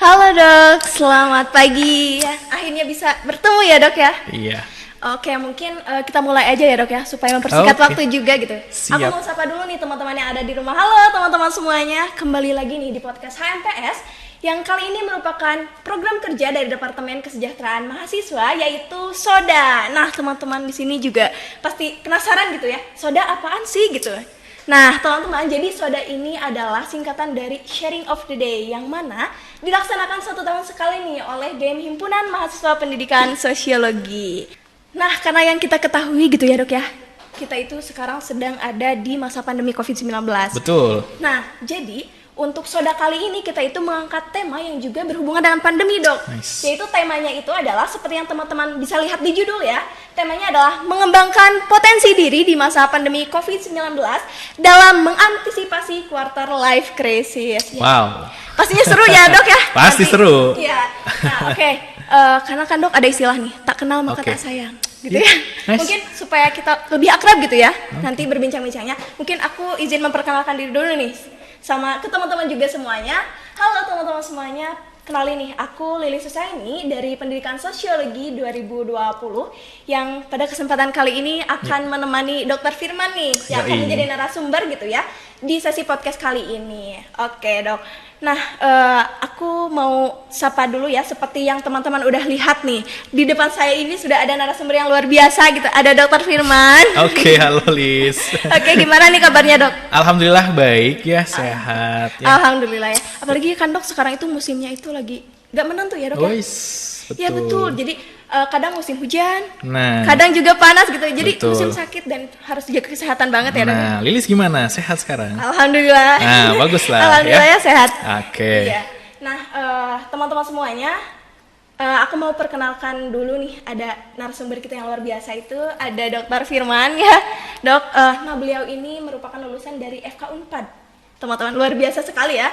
Halo dok, selamat pagi. Akhirnya bisa bertemu ya dok ya? Iya. Oke, mungkin kita mulai aja ya dok ya, supaya mempersingkat waktu juga gitu. Siap. Aku mau sapa dulu nih teman-teman yang ada di rumah. Halo teman-teman semuanya, kembali lagi nih di podcast HMPS yang kali ini merupakan program kerja dari Departemen Kesejahteraan Mahasiswa, yaitu SODA. Nah teman-teman di sini juga pasti penasaran gitu ya, SODA apaan sih gitu. Nah teman-teman, jadi SODA ini adalah singkatan dari Sharing of the Day, yang mana dilaksanakan 1 tahun sekali nih oleh BEM Himpunan Mahasiswa Pendidikan Sosiologi. Nah karena yang kita ketahui gitu ya dok ya, kita itu sekarang sedang ada di masa pandemi COVID-19. Betul. Nah jadi untuk SODA kali ini kita itu mengangkat tema yang juga berhubungan dengan pandemi dok. Nice. Yaitu temanya itu adalah seperti yang teman-teman bisa lihat di judul ya. Temanya adalah mengembangkan potensi diri di masa pandemi COVID-19 dalam mengantisipasi quarter life crisis. Wow. Pastinya seru ya dok ya? Pasti seru. Iya. Nah oke. Karena kan dok ada istilah nih, tak kenal maka tak sayang. Gitu ya. Nice. Mungkin supaya kita lebih akrab gitu ya. Nanti berbincang-bincangnya. Mungkin aku izin memperkenalkan diri dulu nih. Sama ke teman-teman juga semuanya. Halo teman-teman semuanya, kenalin nih, aku Lili Susaini dari Pendidikan Sosiologi 2020 yang pada kesempatan kali ini akan menemani Dr. Firman nih yang akan menjadi narasumber gitu ya di sesi podcast kali ini. Oke dok. Nah, aku mau sapa dulu ya, seperti yang teman-teman udah lihat nih. Di depan saya ini sudah ada narasumber yang luar biasa gitu. Ada Dr. Firman. Oke, halo Lis. Oke, gimana nih kabarnya dok? Alhamdulillah baik ya, sehat ya. Alhamdulillah ya. Apalagi kan dok sekarang itu musimnya itu lagi gak menentu ya dok ya? Betul. Ya betul. Jadi kadang musim hujan, Nah, kadang juga panas gitu. Jadi betul. musim sakit dan harus jaga kesehatan banget ya dok. Nah, Lilis gimana? Sehat sekarang? Alhamdulillah. Nah, bagus lah Alhamdulillah ya sehat. Oke. Iya. Nah, teman-teman semuanya, aku mau perkenalkan dulu nih, ada narasumber kita yang luar biasa itu, ada Dr. Firman ya. Dok, nah beliau ini merupakan lulusan dari FK Unpad. Teman-teman, luar biasa sekali ya.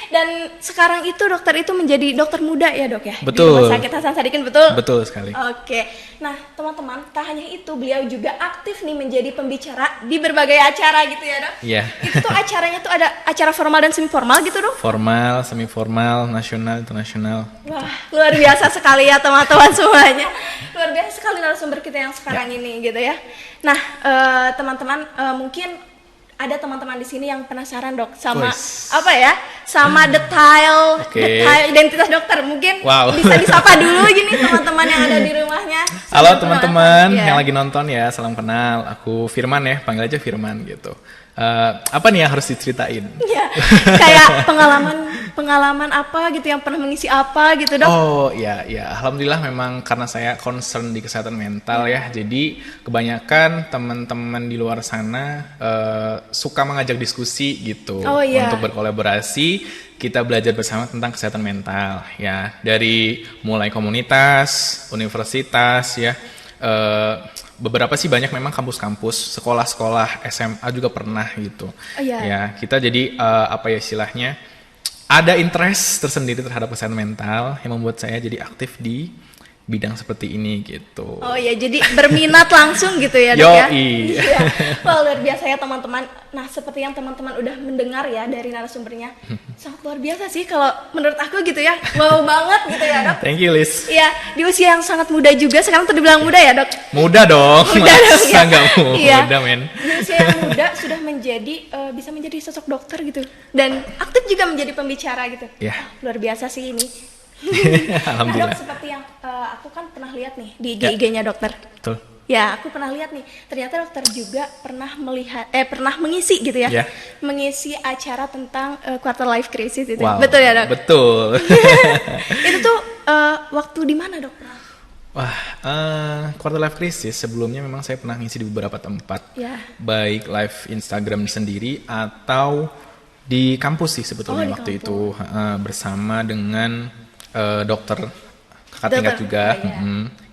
Dan sekarang itu dokter itu menjadi dokter muda ya dok ya? Betul. Di Rumah Sakit Hasan Sadikin, betul? Betul sekali. Oke, nah teman-teman, tak hanya itu, beliau juga aktif nih menjadi pembicara di berbagai acara gitu ya dok? Iya. Itu tuh acaranya tuh ada acara formal dan semi formal gitu dok? Formal, semi formal, nasional, internasional. Wah, luar biasa sekali ya teman-teman semuanya. Luar biasa sekali narasumber kita yang sekarang ini gitu ya. Nah, teman-teman, mungkin ada teman-teman di sini yang penasaran dok sama apa ya, sama detail identitas dokter. Mungkin bisa disapa dulu gini teman-teman yang ada di rumahnya. Halo teman-teman yang lagi nonton ya, salam kenal. Aku Firman ya, panggil aja Firman gitu. Apa nih yang harus diceritain? Ya, kayak pengalaman apa gitu yang pernah mengisi apa gitu dok? Oh ya, alhamdulillah memang karena saya concern di kesehatan mental ya, jadi kebanyakan teman-teman di luar sana suka mengajak diskusi gitu untuk berkolaborasi. Kita belajar bersama tentang kesehatan mental ya, dari mulai komunitas, universitas ya. Beberapa sih banyak memang kampus-kampus, sekolah-sekolah SMA juga pernah gitu. Ya, kita jadi apa ya istilahnya, ada interest tersendiri terhadap kesehatan mental yang membuat saya jadi aktif di bidang seperti ini gitu. Oh ya, jadi berminat langsung gitu ya dok ya? Iya. Wah luar biasa ya teman-teman. Nah seperti yang teman-teman udah mendengar ya dari narasumbernya, sangat luar biasa sih kalau menurut aku gitu ya. Wow banget gitu ya dok. Thank you Liz. Iya, di usia yang sangat muda juga, sekarang tuh dibilang muda ya dok? Muda dong, masa nggak muda men. Di usia yang muda sudah menjadi, bisa menjadi sosok dokter gitu. Dan aktif juga menjadi pembicara gitu. Luar biasa sih ini. Alhamdulillah. Nah, dok, seperti yang aku kan pernah lihat nih di IG-nya dokter. Betul. Ya, aku pernah lihat nih. Ternyata dokter juga pernah pernah mengisi gitu ya. Mengisi acara tentang quarter life crisis itu. Wow. Betul ya, dok? Betul. Itu tuh waktu di mana, dok? Wah, quarter life crisis sebelumnya memang saya pernah ngisi di beberapa tempat. Baik live Instagram sendiri atau di kampus sih sebetulnya waktu itu bersama dengan dokter kakak tingkat juga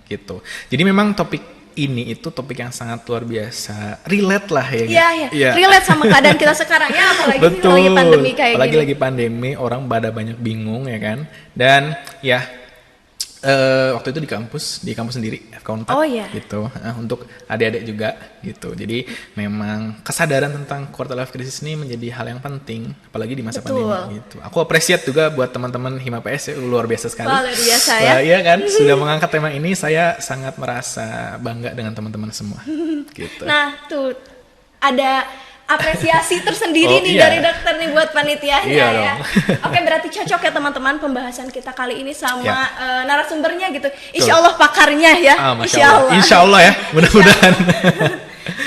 gitu. Jadi memang topik ini itu topik yang sangat luar biasa, relate lah ya. Iya. Relate sama keadaan kita sekarang ya, apalagi lagi pandemi kayak apalagi lagi pandemi, orang pada banyak bingung ya kan. Dan ya Waktu itu di kampus sendiri, FK Unpad, gitu, untuk adik-adik juga, gitu. Jadi memang kesadaran tentang quarter life crisis ini menjadi hal yang penting, apalagi di masa pandemi, gitu. Aku appreciate juga buat teman-teman Hima PS, luar biasa sekali. Luar biasa ya. Iya kan, sudah mengangkat tema ini, saya sangat merasa bangga dengan teman-teman semua, gitu. Nah, tuh ada apresiasi tersendiri dari dokter nih buat panitianya ya. Oke, berarti cocok ya teman-teman pembahasan kita kali ini sama narasumbernya gitu. Insya Allah pakarnya ya. Insya Allah ya, mudah-mudahan.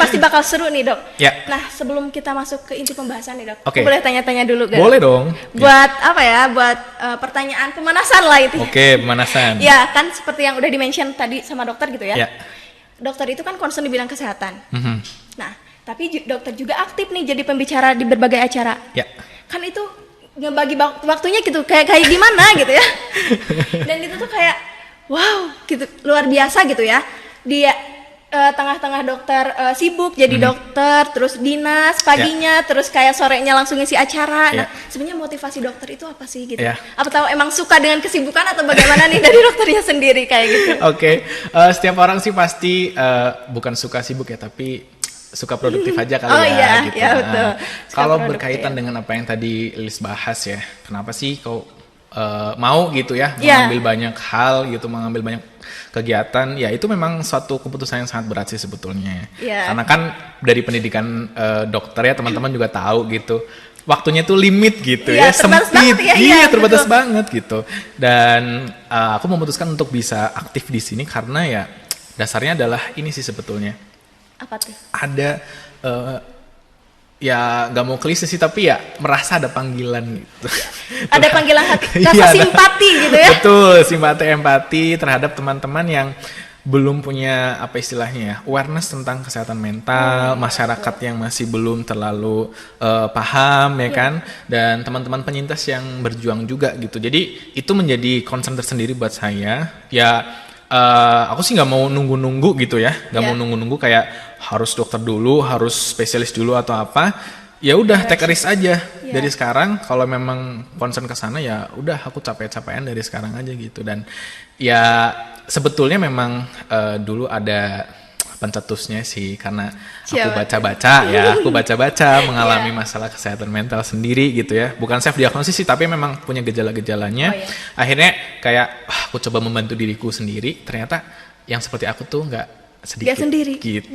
Pasti bakal seru nih dok. Ya. Nah sebelum kita masuk ke inti pembahasan nih dok, aku boleh tanya-tanya dulu gak? Boleh dong. Buat apa ya? Buat pertanyaan pemanasan lah itu. Oke, pemanasan. Ya kan seperti yang udah di-mention tadi sama dokter gitu ya. Ya. Dokter itu kan concern di bidang kesehatan. Nah, tapi dokter juga aktif nih jadi pembicara di berbagai acara. Ya. Kan itu ngebagi waktunya gitu kayak gimana gitu ya. Dan itu tuh kayak wow gitu, luar biasa gitu ya. Dia tengah-tengah dokter sibuk jadi dokter, terus dinas paginya, terus kayak sorenya langsung ngisi acara. Nah, sebenarnya motivasi dokter itu apa sih gitu? Apa tahu emang suka dengan kesibukan atau bagaimana nih dari dokternya sendiri kayak gitu? Oke, setiap orang sih pasti bukan suka sibuk ya, tapi suka produktif aja kali gitu. Iya, betul. Kalau berkaitan dengan apa yang tadi Lilis bahas ya, kenapa sih kau mau gitu ya mengambil banyak hal gitu, mengambil banyak kegiatan, ya itu memang suatu keputusan yang sangat berat sih sebetulnya. Karena kan dari pendidikan dokter ya teman-teman juga tahu gitu, waktunya tuh limit gitu ya, sempit, terbatas banget gitu. Dan aku memutuskan untuk bisa aktif di sini karena ya dasarnya adalah ini sih sebetulnya. Apa tuh? Ada ya nggak mau klise sih, tapi ya merasa ada panggilan gitu. Ada panggilan hati, rasa simpati gitu ya. Betul, simpati empati terhadap teman-teman yang belum punya apa istilahnya ya, awareness tentang kesehatan mental, masyarakat yang masih belum terlalu paham ya kan, dan teman-teman penyintas yang berjuang juga gitu. Jadi itu menjadi concern tersendiri buat saya. Ya aku sih nggak mau nunggu-nunggu gitu ya, nggak mau nunggu-nunggu kayak harus dokter dulu, harus spesialis dulu atau apa. Ya udah take a risk aja dari sekarang. Kalau memang concern ke sana ya udah aku capek-capekan dari sekarang aja gitu. Dan ya sebetulnya memang dulu ada pencetusnya sih, karena aku baca-baca mengalami masalah kesehatan mental sendiri gitu ya. Bukan self diagnosis sih, tapi memang punya gejala-gejalanya. Akhirnya kayak aku coba membantu diriku sendiri. Ternyata yang seperti aku tuh nggak sedikit. Gak sendiri, gitu,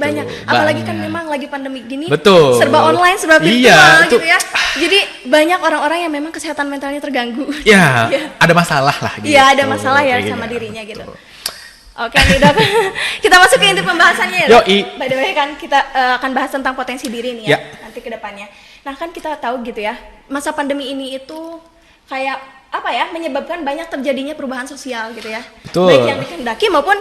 apalagi kan memang lagi pandemi gini. Betul. Serba online, serba virtual gitu ya. Jadi banyak orang-orang yang memang kesehatan mentalnya terganggu. Ya, ada masalah lah gitu. Iya, ada masalah ya sama dirinya gitu. Oke nih dok, kita masuk ke inti pembahasannya ya dok. By the way kan kita akan bahas tentang potensi diri nih ya, nanti ke depannya. Nah kan kita tahu gitu ya, masa pandemi ini itu kayak apa ya, menyebabkan banyak terjadinya perubahan sosial gitu ya. Betul. Baik yang dikehendaki maupun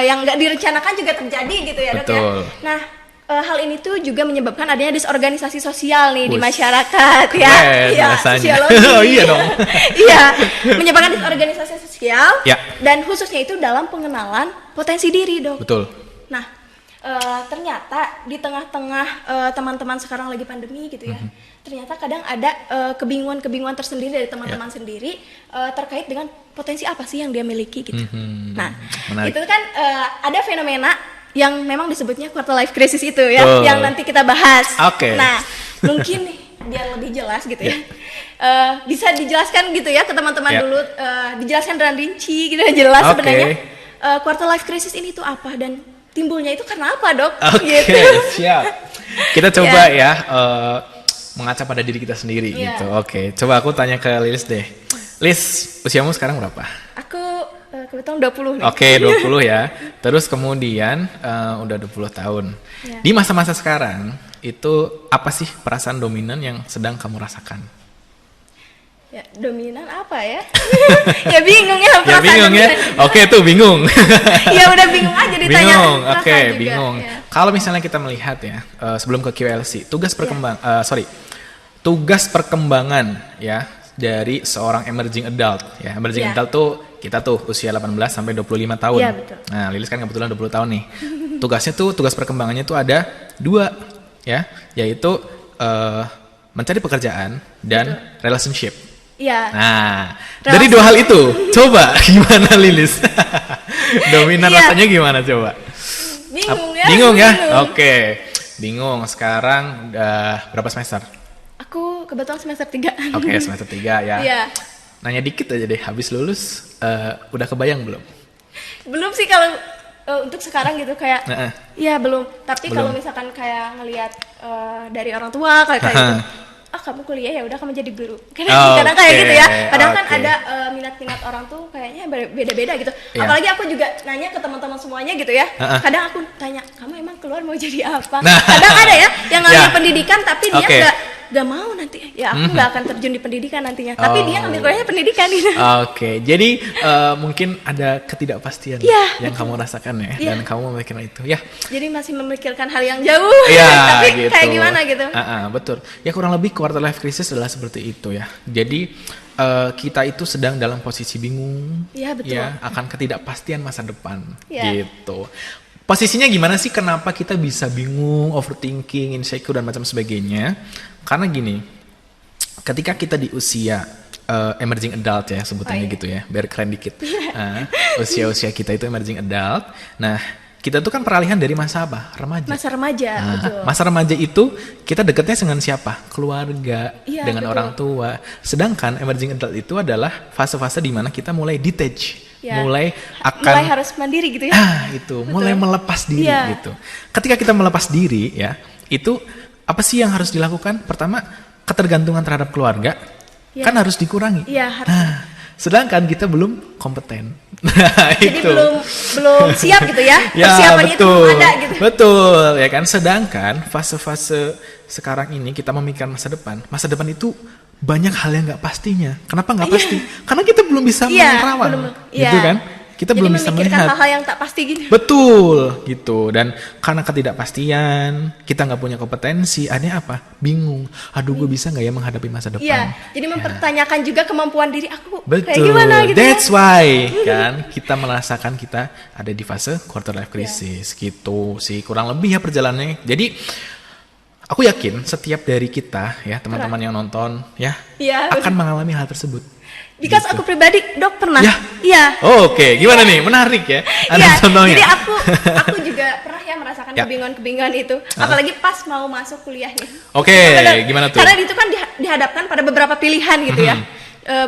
yang nggak direncanakan juga terjadi gitu ya dok ya. Nah hal ini tuh juga menyebabkan adanya disorganisasi sosial nih di masyarakat ya sosiologi. Oh iya dong. Iya, menyebabkan disorganisasi sosial dan khususnya itu dalam pengenalan potensi diri dok. Betul. Nah ternyata di tengah-tengah teman-teman sekarang lagi pandemi gitu ya, ternyata kadang ada kebingungan tersendiri dari teman-teman sendiri terkait dengan potensi apa sih yang dia miliki gitu. Nah menarik. Itu kan ada fenomena yang memang disebutnya quarter life crisis itu ya, yang nanti kita bahas. Nah mungkin biar lebih jelas gitu ya, bisa dijelaskan gitu ya ke teman-teman dulu, dijelaskan dengan rinci gitu jelas sebenarnya quarter life crisis ini tuh apa dan timbulnya itu karena apa dok? Gitu. Siap. Kita coba mengaca pada diri kita sendiri gitu. Coba aku tanya ke Lilis deh. Lis, usiamu sekarang berapa? Aku kebetulan 20 nih. 20 ya. Terus kemudian udah 20 tahun. Di masa-masa sekarang itu apa sih perasaan dominan yang sedang kamu rasakan? Ya, dominan apa ya? Ya bingung ya perasaan. Ya bingung ya. Tuh bingung. Ya udah bingung aja ditanya. Bingung. Bingung. Kalau misalnya kita melihat ya, sebelum ke QLC, tugas perkembangan ya dari seorang emerging adult ya. Emerging adult tuh kita tuh usia 18 sampai 25 tahun. Iya, betul. Nah, Lilis kan kebetulan 20 tahun nih. Tugas perkembangannya tuh ada 2 ya, yaitu mencari pekerjaan dan relationship. Iya. Nah, Relasi. dari dua hal itu, coba gimana Lilis? Dominan Iya. rasanya gimana coba? Bingung ya. Bingung ya? Oke. Bingung. Sekarang udah berapa semester? Aku kebetulan semester 3. Oke, semester 3 ya. Iya. Nanya dikit aja deh, habis lulus udah kebayang belum? Belum sih kalau untuk sekarang gitu kayak Heeh. iya belum. Tapi kalau Belum. misalkan kayak ngelihat dari orang tua kayak gitu. Kamu kuliah ya udah kamu jadi guru. Kadang kayak gitu ya. Padahal kan oke. ada minat-minat orang tuh kayaknya beda-beda gitu. Iya. Apalagi aku juga nanya ke teman-teman semuanya gitu ya. Heeh. Kadang aku tanya, "Kamu emang keluar mau jadi apa?" Nah. Kadang ada ya yang ngambil Ya. pendidikan tapi dia Oke. nggak mau nanti. Ya aku nggak akan terjun di pendidikan nantinya. Tapi dia ngambil kuliahnya pendidikan gitu. Oke, jadi mungkin ada ketidakpastian Iya, yang kamu rasakan ya, Iya. dan kamu memikirkan itu ya. Jadi masih memikirkan hal yang jauh. Iya, Tapi gitu. kayak gimana gitu. Betul. Ya kurang lebih quarter life crisis adalah seperti itu ya. Jadi kita itu sedang dalam posisi bingung. Iya, betul. Ya, akan ketidakpastian masa depan. Iya. Gitu. Posisinya gimana sih? Kenapa kita bisa bingung, overthinking, insecure dan macam sebagainya? Karena gini, ketika kita di usia emerging adult ya sebutannya gitu ya, biar keren dikit. Usia-usia kita itu emerging adult. Nah, kita tuh kan peralihan dari masa apa? Remaja. Masa remaja, betul. Masa remaja itu kita deketnya dengan siapa? Keluarga, Iya, dengan betul. orang tua. Sedangkan emerging adult itu adalah fase-fase di mana kita mulai detach, Ya. mulai akan Mulai harus mandiri gitu ya. itu, mulai melepas diri Iya. gitu. Ketika kita melepas diri ya, itu apa sih yang harus dilakukan? Pertama, ketergantungan terhadap keluarga Iya. kan harus dikurangi. Iya, harus. Nah, sedangkan kita belum kompeten. Nah, Jadi itu. belum siap gitu ya. Ya, Persiapannya itu betul. belum ada gitu. Betul, ya kan? Sedangkan fase-fase sekarang ini kita memikirkan masa depan. Masa depan itu banyak hal yang nggak pastinya. Kenapa nggak pasti? Karena kita belum bisa Iya, menerawang, belum. gitu Iya. kan? Kita Jadi belum bisa memikirkan melihat. hal-hal yang tak pasti gitu. Betul, gitu. Dan karena ketidakpastian, kita nggak punya kompetensi, akhirnya apa? Bingung. Aduh, gue bisa nggak ya menghadapi masa depan? Iya, jadi mempertanyakan juga kemampuan diri aku kayak Betul. gimana gitu. That's ya. why kan kita merasakan kita ada di fase quarter life crisis gitu sih kurang lebih ya perjalanannya. Jadi aku yakin setiap dari kita ya teman-teman yang nonton ya Iya, akan mengalami hal tersebut. Because Gitu. aku pribadi dok pernah. Ya. Iya. Oke, gimana nih? Menarik ya. Ada Iya, contohnya. jadi aku juga pernah ya merasakan Ya. kebingungan-kebingungan itu, apalagi pas mau masuk kuliah nih. Oke, Bener. gimana tuh? Karena itu kan dihadapkan pada beberapa pilihan gitu ya.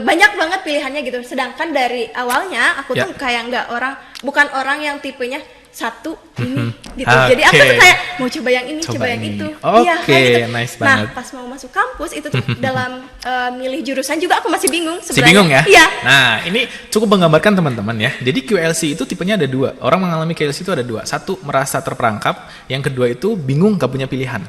Banyak banget pilihannya gitu. Sedangkan dari awalnya aku tuh Ya. kayak bukan orang yang tipenya satu ini gitu. Oke. Jadi aku tuh kayak mau coba yang ini, Coba coba yang ini. itu. Oke, Iya, kayak gitu. nice Nah, banget. pas mau masuk kampus itu tuh dalam milih jurusan juga aku masih bingung Si sebenarnya. bingung ya? Iya. Nah, ini cukup menggambarkan teman-teman ya. Jadi QLC itu tipenya ada dua. Orang mengalami QLC itu ada dua. Satu, merasa terperangkap. Yang kedua itu bingung gak punya pilihan.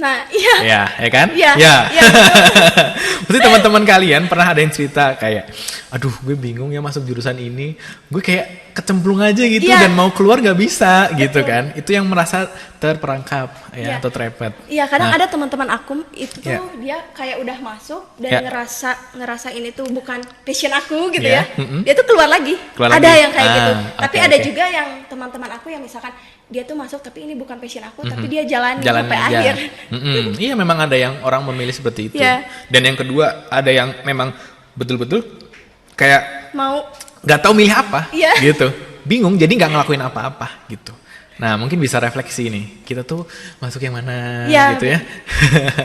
Nah, iya. Ya kan? Iya. Ya. Iya, betul. Pasti teman-teman kalian pernah ada yang cerita kayak, aduh gue bingung ya masuk jurusan ini. Gue kayak kecemplung aja gitu Iya. dan mau keluar gak bisa gitu kan. Itu yang merasa terperangkap ya Iya. atau terepet. Iya, kadang Nah. ada teman-teman aku itu tuh Iya. dia kayak udah masuk dan Iya. ngerasa ini tuh bukan passion aku gitu Iya, ya. Dia tuh keluar lagi. Keluar Ada lagi. yang kayak gitu. Tapi oke, ada oke. juga yang teman-teman aku yang misalkan dia tuh masuk tapi ini bukan passion aku, tapi dia jalani Jalan sampai aja. akhir. Iya memang ada yang orang memilih seperti itu. Iya. Dan yang kedua ada yang memang betul-betul kayak Mau nggak tahu milih apa Iya. gitu, bingung jadi nggak ngelakuin apa-apa gitu. Nah mungkin bisa refleksi nih, kita tuh masuk yang mana Iya, gitu ya.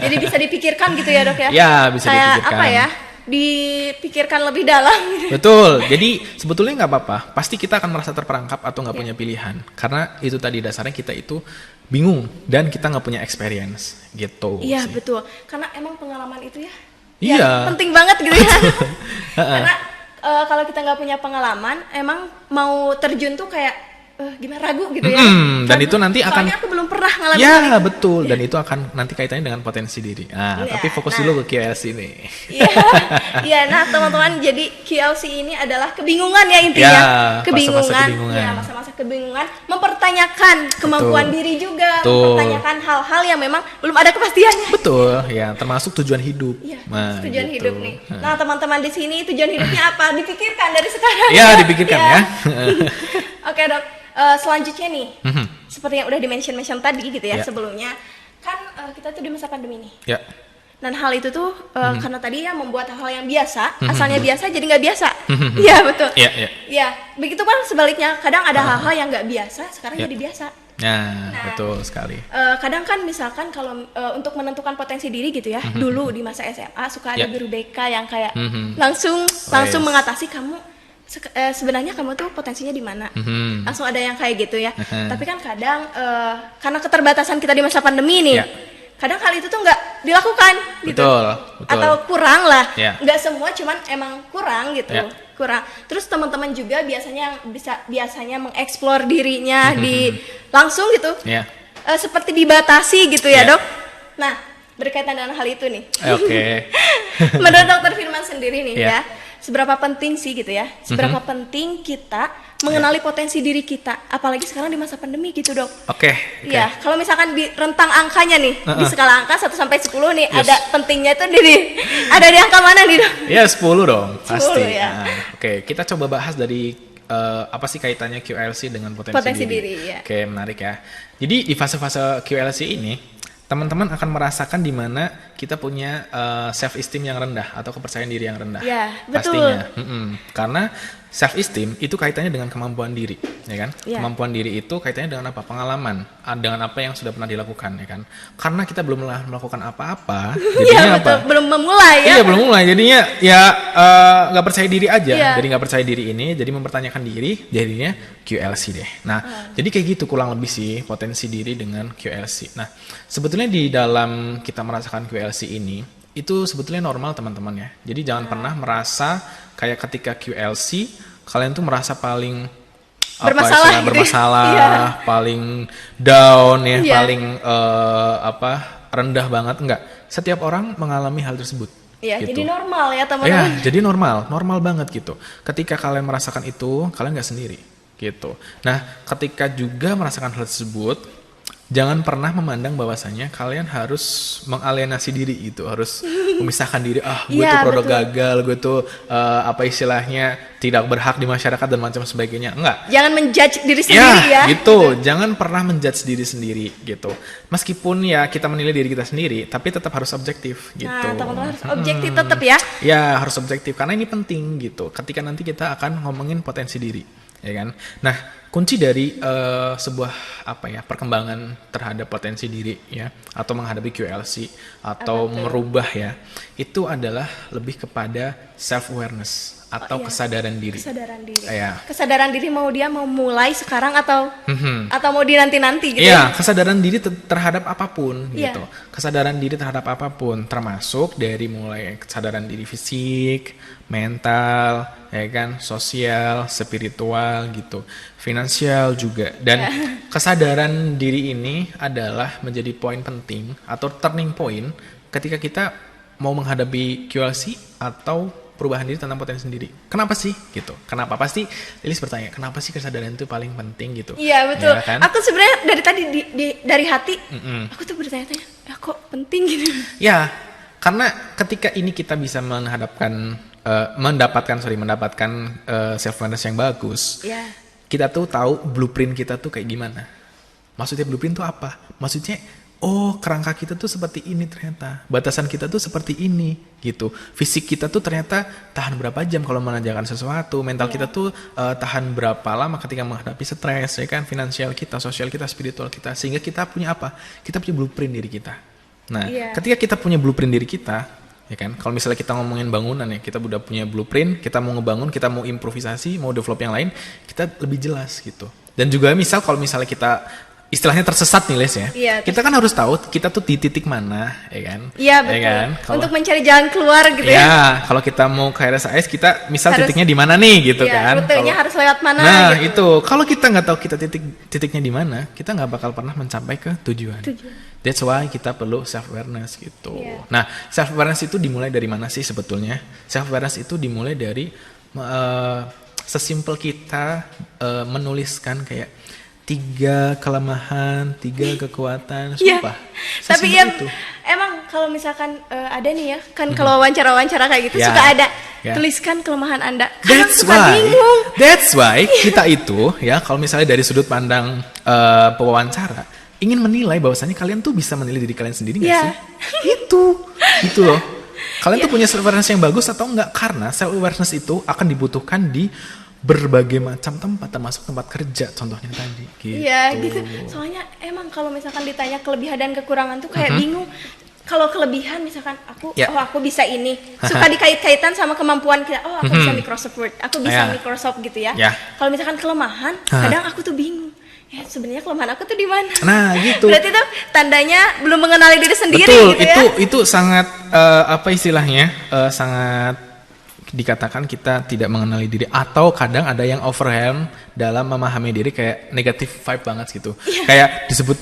jadi bisa dipikirkan gitu ya, Dok ya. Ya, bisa kayak dipikirkan. apa ya? Dipikirkan lebih dalam gitu. Betul, jadi sebetulnya nggak apa-apa, pasti kita akan merasa terperangkap atau nggak punya pilihan. Karena itu tadi dasarnya kita itu bingung dan kita nggak punya experience gitu. Iya, sih. betul. Karena emang pengalaman itu ya. Iya. ya, penting banget gitu ya. Karena kalau kita nggak punya pengalaman, emang mau terjun tuh kayak gimana ragu gitu ya. Dan Ragu. itu nanti akan Soalnya aku belum pernah ngalamin hal ya itu. betul, dan itu akan nanti kaitannya dengan potensi diri. Iya, Tapi fokus nah. dulu ke QLC nih. Iya, iya. Nah teman-teman, jadi QLC ini adalah kebingungan ya intinya. Ya, masa-masa kebingungan. Ya, masa-masa kebingungan. Mempertanyakan kemampuan diri juga, Betul. mempertanyakan hal-hal yang memang belum ada kepastiannya. Betul, ya termasuk tujuan hidup. Iya, Nah, tujuan gitu. hidup nih. Nah teman-teman di sini tujuan hidupnya apa? Dipikirkan dari sekarang. Ya, dipikirkan ya. Oke dok. Selanjutnya nih, seperti yang udah di mention tadi gitu ya Ya. sebelumnya, kan kita tuh di masa pandemi nih. Ya. Dan hal itu tuh karena tadi ya membuat hal yang biasa, asalnya biasa jadi nggak biasa. Iya betul. Iya, begitu kan sebaliknya. Kadang ada hal-hal yang nggak biasa, sekarang jadi biasa. Nah, betul sekali. Kadang kan misalkan kalau untuk menentukan potensi diri gitu ya, dulu di masa SMA suka ada guru BK yang kayak langsung mengatasi kamu sebenarnya kamu tuh potensinya di mana. Langsung ada yang kayak gitu ya. Tapi kan kadang karena keterbatasan kita di masa pandemi nih. Kadang hal itu tuh nggak dilakukan gitu. Betul. Atau kurang lah. Nggak semua, cuman emang kurang gitu. Kurang. Terus teman-teman juga biasanya mengeksplor dirinya di langsung gitu. Seperti dibatasi gitu ya, Dok. Nah, berkaitan dengan hal itu nih. Menurut Dokter Firman sendiri nih ya, seberapa penting sih gitu ya? Seberapa penting kita mengenali potensi diri kita, apalagi sekarang di masa pandemi gitu, Dok. Ya, kalau misalkan di rentang angkanya nih, di skala angka 1 sampai 10 nih, ada pentingnya itu ada di angka mana nih, Dok? Ya 10 dong, 10 pasti. Ya. Kita coba bahas dari apa sih kaitannya QLC dengan potensi diri. Ya. Menarik ya. Jadi di fase-fase QLC ini, teman-teman akan merasakan di mana kita punya self esteem yang rendah atau kepercayaan diri yang rendah. Ya, betul. Pastinya. Karena self esteem itu kaitannya dengan kemampuan diri, ya kan? Kemampuan diri itu kaitannya dengan apa? Pengalaman, dengan apa yang sudah pernah dilakukan, ya kan? Karena kita belum melakukan apa-apa, jadinya apa? Belum memulai ya. Iya, belum mulai. Jadinya ya nggak percaya diri aja. Jadi nggak percaya diri ini, jadi mempertanyakan diri, jadinya QLC deh. Nah, jadi kayak gitu kurang lebih sih potensi diri dengan QLC. Nah, sebetulnya di dalam kita merasakan QLC ini, itu sebetulnya normal teman-teman ya. Jadi jangan pernah merasa kayak ketika QLC kalian tuh merasa paling bermasalah, paling down ya, paling rendah banget. Enggak. Setiap orang mengalami hal tersebut. Iya, gitu. Jadi normal ya teman-teman. Ya, jadi normal banget gitu. Ketika kalian merasakan itu, kalian nggak sendiri gitu. Nah, ketika juga merasakan hal tersebut, jangan pernah memandang bahwasanya kalian harus mengalienasi diri gitu, harus memisahkan diri. Gue tuh produk gagal, gue tuh istilahnya tidak berhak di masyarakat dan macam sebagainya. Enggak. Jangan menjudge diri sendiri ya. Gitu. Jangan pernah menjudge diri sendiri gitu. Meskipun ya kita menilai diri kita sendiri, tapi tetap harus objektif gitu. Nah, teman-teman harus objektif tetap ya. Ya, harus objektif karena ini penting gitu. Ketika nanti kita akan ngomongin potensi diri, ya kan? Nah, kunci dari sebuah perkembangan terhadap potensi diri ya, atau menghadapi QLC atau merubah ya, itu adalah lebih kepada self awareness atau kesadaran diri. Kesadaran diri mau mulai sekarang atau mau dinanti-nanti gitu. Iya, kesadaran diri terhadap apapun gitu. Kesadaran diri terhadap apapun, termasuk dari mulai kesadaran diri fisik, mental, ya kan, sosial, spiritual gitu, finansial juga. Dan kesadaran diri ini adalah menjadi poin penting atau turning point ketika kita mau menghadapi QLC atau perubahan diri tentang potensi sendiri. Kenapa sih gitu? Kenapa? Pasti Lilis bertanya, kenapa sih kesadaran itu paling penting gitu? Iya, betul. Ya, kan? Aku sebenarnya dari tadi dari hati, aku tuh bertanya-tanya, kok penting gitu? Ya, karena ketika ini kita bisa mendapatkan self awareness yang bagus. Kita tuh tahu blueprint kita tuh kayak gimana. Maksudnya blueprint tuh apa? Maksudnya kerangka kita tuh seperti ini ternyata. Batasan kita tuh seperti ini gitu. Fisik kita tuh ternyata tahan berapa jam kalau mengerjakan sesuatu. Mental kita tuh tahan berapa lama ketika menghadapi stres, ya kan? Finansial kita, sosial kita, spiritual kita. Sehingga kita punya apa? Kita punya blueprint diri kita. Nah, ketika kita punya blueprint diri kita, ya kan? Kalau misalnya kita ngomongin bangunan ya, kita udah punya blueprint, kita mau ngebangun, kita mau improvisasi, mau develop yang lain, kita lebih jelas gitu. Dan juga kalau misalnya kita istilahnya tersesat nih Les ya. Kita kan harus tahu kita tuh di titik mana, ya kan? Iya, betul. Ya kan? Untuk mencari jalan keluar gitu ya. Ya, kalau kita mau ke RSAS, kita titiknya di mana nih gitu kan? Rutenya harus lewat mana gitu. Itu. Kalau kita nggak tahu kita titiknya di mana, kita nggak bakal pernah mencapai ke tujuan. That's why kita perlu self awareness gitu. Nah, self awareness itu dimulai dari mana sih sebetulnya? Self awareness itu dimulai dari sesimpel kita menuliskan kayak 3 kelemahan, 3 kekuatan, sumpah. Tapi emang kalau misalkan ada nih ya, kan kalau wawancara-wawancara kayak gitu suka ada tuliskan kelemahan Anda. That's why kita itu ya, kalau misalnya dari sudut pandang pewawancara ingin menilai bahwasannya kalian tuh bisa menilai diri kalian sendiri nggak sih? Itu gitu loh. Kalian tuh punya self awareness yang bagus atau enggak? Karena self awareness itu akan dibutuhkan di berbagai macam tempat, termasuk tempat kerja contohnya tadi. Gitu. Iya gitu. Soalnya emang kalau misalkan ditanya kelebihan dan kekurangan tuh kayak bingung. Kalau kelebihan misalkan aku aku bisa ini, suka dikait-kaitan sama kemampuan kita. Oh, aku bisa Microsoft Word, aku bisa Microsoft gitu ya. Kalau misalkan kelemahan, kadang aku tuh bingung. Ya sebenarnya kelemahan aku tuh di mana? Nah, gitu. Berarti tuh tandanya belum mengenali diri sendiri. Betul, gitu ya. Itu sangat apa istilahnya? Sangat dikatakan kita tidak mengenali diri, atau kadang ada yang overwhelm dalam memahami diri, kayak negative vibe banget gitu. Kayak disebut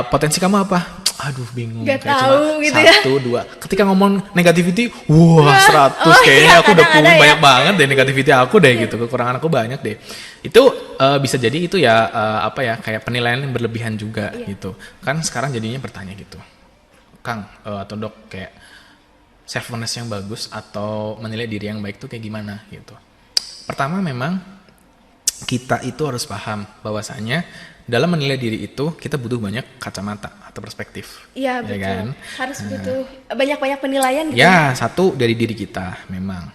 potensi kamu apa? Aduh bingung, gak kayak tahu, cuma gitu 1, 2. Ketika ngomong negativity, wah 100 kayaknya aku udah punya banyak banget deh negativity aku deh gitu, kekurangan aku banyak deh. Itu bisa jadi itu ya apa ya, kayak penilaian yang berlebihan juga gitu. Kan sekarang jadinya bertanya gitu, Kang atau Dok, kayak self awareness yang bagus atau menilai diri yang baik tuh kayak gimana gitu. Pertama memang kita itu harus paham bahwasanya dalam menilai diri itu kita butuh banyak kacamata atau perspektif. Iya betul. Kan? Harus butuh banyak-banyak penilaian gitu. Ya, satu dari diri kita memang.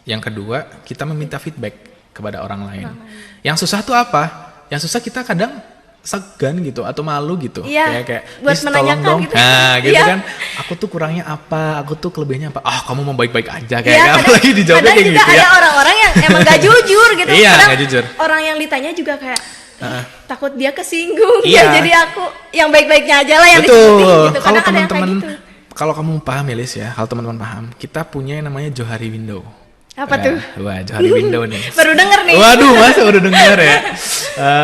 Yang kedua, kita meminta feedback kepada orang lain. Yang susah tuh apa? Yang susah kita kadang segan gitu atau malu gitu. Kayak buat menanyakan dong. gitu. Nah, gitu kan. Aku tuh kurangnya apa? Aku tuh kelebihannya apa? Kamu mau baik-baik aja kayak apalagi dijawabnya kayak gitu ya. Ada orang-orang yang emang gak jujur gitu. Iya, gak jujur. Orang yang ditanya juga kayak takut dia kesinggung. Jadi aku yang baik-baiknya aja lah yang disebutin gitu. Kalau teman-teman, kalau kamu paham ya Lis ya, kalau teman-teman paham, kita punya yang namanya Johari Window. Apa tuh? Wah, Johari Window nih. Baru denger nih. Waduh, masa udah denger ya.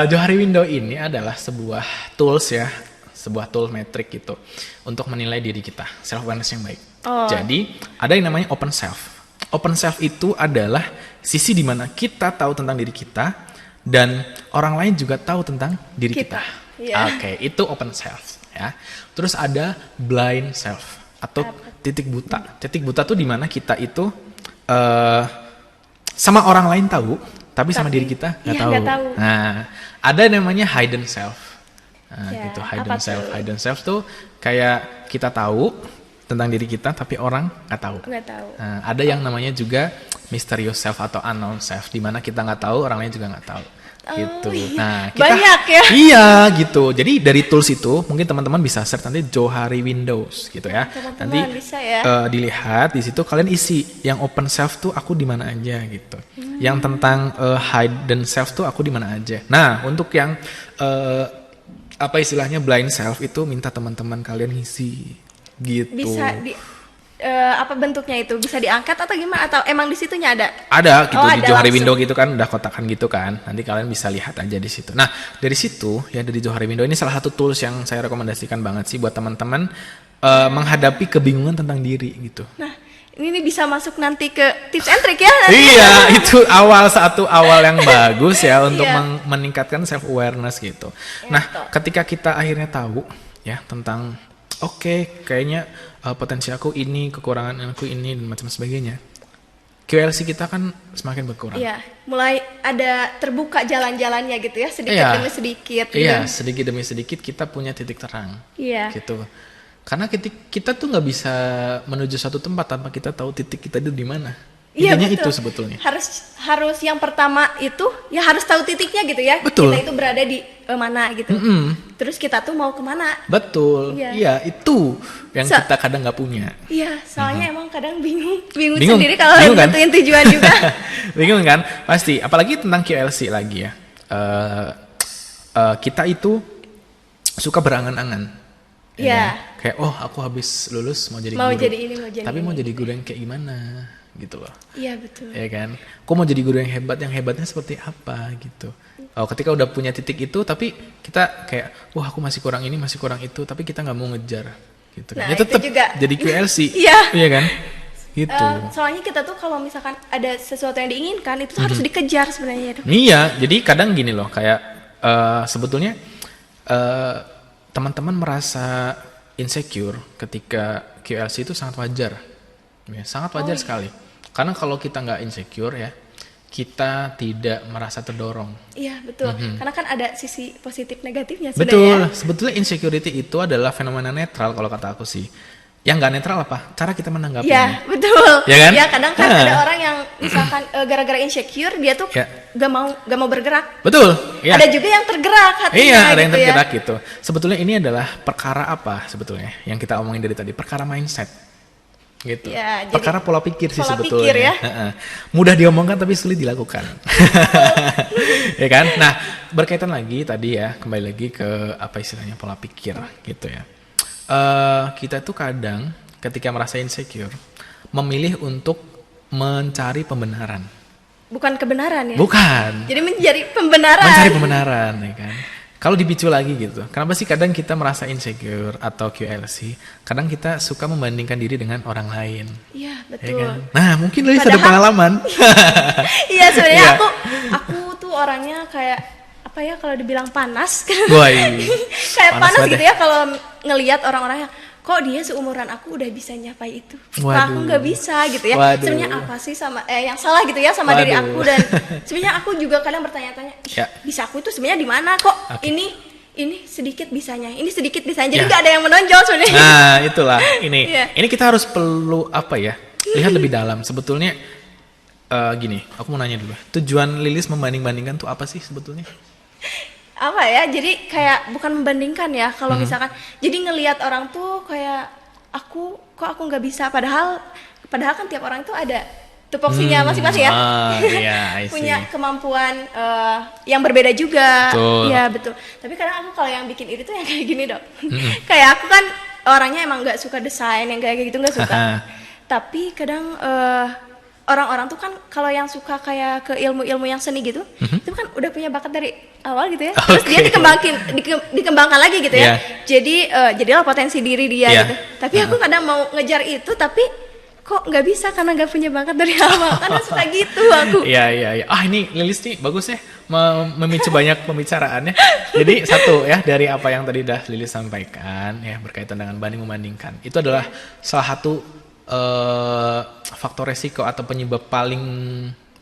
Johari Window ini adalah sebuah tools ya, sebuah tool metrik gitu untuk menilai diri kita, self awareness yang baik. Jadi ada yang namanya open self. Open self itu adalah sisi di mana kita tahu tentang diri kita dan orang lain juga tahu tentang diri kita. Oke, itu open self ya. Terus ada blind self atau titik buta. Titik buta tuh di mana kita itu sama orang lain tahu, tapi sama diri kita nggak tahu. Nah, ada namanya hidden self. Nah, gitu hidden self. Hidden self tuh kayak kita tahu tentang diri kita, tapi orang nggak tahu. Nah, ada yang namanya juga mysterious self atau unknown self, di mana kita nggak tahu, orang lain juga nggak tahu. Gitu. Nah, kita, banyak ya. Iya, gitu. Jadi dari tools itu mungkin teman-teman bisa search nanti Johari Windows gitu ya. Nanti bisa ya. Dilihat di situ kalian isi yang open self tuh aku di mana aja gitu. Yang tentang hidden self tuh aku di mana aja. Nah, untuk yang apa istilahnya blind self itu minta teman-teman kalian isi gitu. Bisa di apa bentuknya itu, bisa diangkat atau gimana, atau emang di situnya ada? Ada gitu di Johari langsung. Window gitu kan, udah kotakan gitu kan. Nanti kalian bisa lihat aja di situ. Nah, dari situ ya, dari Johari Window ini salah satu tools yang saya rekomendasikan banget sih buat teman-teman menghadapi kebingungan tentang diri gitu. Nah, ini bisa masuk nanti ke tips and trick ya nanti. Iya, itu awal yang bagus ya untuk meningkatkan self awareness gitu. Nah, ketika kita akhirnya tahu ya tentang kayaknya potensi aku ini, kekurangan aku ini dan macam sebagainya. QLC kita kan semakin berkurang. Iya, mulai ada terbuka jalan-jalannya gitu ya, sedikit demi sedikit. Iya, sedikit demi sedikit kita punya titik terang. Iya. Gitu. Karena kita tuh nggak bisa menuju satu tempat tanpa kita tahu titik kita itu di mana. Intinya itu sebetulnya. Harus yang pertama itu ya harus tahu titiknya gitu ya. Betul. Kita itu berada di mana gitu. Terus kita tuh mau kemana? Betul. Iya, itu yang kita kadang nggak punya. Iya, soalnya emang kadang bingung sendiri kalau nentuin tujuan juga. Bingung kan? Pasti. Apalagi tentang QLC lagi ya. Kita itu suka berangan-angan. Iya. Kayak aku habis lulus mau jadi guru. Tapi mau jadi guru yang kayak gimana? Gitu loh. Iya betul. Ya kan? Kok mau jadi guru yang hebatnya seperti apa gitu. Ketika udah punya titik itu, tapi kita kayak, aku masih kurang ini, masih kurang itu, tapi kita nggak mau ngejar, gitu. Nah, ya tetap juga jadi QLC, iya kan? Gitu. Soalnya kita tuh kalau misalkan ada sesuatu yang diinginkan, itu tuh harus dikejar sebenarnya. Iya, jadi kadang gini loh, kayak sebetulnya teman-teman merasa insecure ketika QLC itu sangat wajar, ya, sangat wajar sekali. Karena kalau kita nggak insecure ya, kita tidak merasa terdorong. Iya betul, karena kan ada sisi positif negatifnya. Betul, sebetulnya insecurity itu adalah fenomena netral kalau kata aku sih. yang nggak netral apa? Cara kita menanggapinya. Ya, betul. Ya kan? Ya, kadang kan ada orang yang misalkan gara-gara insecure dia tuh gak mau bergerak. Betul. Ya. Ada juga yang tergerak hatinya. Iya, ada yang gitu tergerak gitu. Sebetulnya ini adalah perkara apa sebetulnya yang kita omongin dari tadi? Perkara mindset. Gitu. Ya, perkara pola pikir sih pola sebetulnya. Pikir ya. Mudah diomongkan tapi sulit dilakukan. Ya kan? Nah, berkaitan lagi tadi ya, kembali lagi ke apa istilahnya pola pikir gitu ya. Kita tuh kadang ketika merasa insecure memilih untuk mencari pembenaran. Bukan kebenaran ya? Bukan. Jadi mencari pembenaran. Mencari pembenaran, ya kan. Kalau dipicu lagi gitu, kenapa sih kadang kita merasa insecure atau QLC? Kadang kita suka membandingkan diri dengan orang lain. Iya, Ya betul. kan? Nah, mungkin Lilis ada pengalaman. Iya, sebenarnya aku tuh orangnya kayak apa ya kalau dibilang panas. Kayak panas gitu ya kalau ngelihat orang-orang yang kok dia seumuran aku udah bisa nyapai itu. Nah, aku nggak bisa gitu ya. Sebenarnya apa sih sama yang salah gitu ya sama diri aku, dan sebenarnya aku juga kadang bertanya-tanya, bisa aku itu sebenarnya di mana kok ini sedikit bisanya, ini sedikit bisanya. Jadi nggak ada yang menonjol sebenarnya. Nah, itulah ini. Ini kita harus perlu apa ya? Lihat lebih dalam. Sebetulnya gini, aku mau nanya dulu. Tujuan Lilis membanding-bandingkan tuh apa sih sebetulnya? Apa ya, jadi kayak bukan membandingkan ya kalau misalkan jadi ngelihat orang tuh kayak aku nggak bisa, padahal kan tiap orang itu ada tupoksinya masing-masing ya. Punya kemampuan yang berbeda juga. Iya betul, tapi kadang aku kalau yang bikin iri tuh yang kayak gini dok. Kayak aku kan orangnya emang nggak suka desain yang kayak gitu, nggak suka. Tapi kadang orang-orang tuh kan kalau yang suka kayak ke ilmu-ilmu yang seni gitu, itu kan udah punya bakat dari awal gitu ya. Terus dia dikembangkan lagi gitu ya. Jadilah potensi diri dia gitu. Tapi aku kadang mau ngejar itu, tapi kok nggak bisa karena nggak punya bakat dari awal. Karena suka gitu aku. Iya. Ini Lilis nih bagus ya, memicu banyak pembicaraannya. Jadi satu ya dari apa yang tadi udah Lilis sampaikan ya berkaitan dengan banding-membandingkan. Itu adalah salah satu faktor resiko atau penyebab paling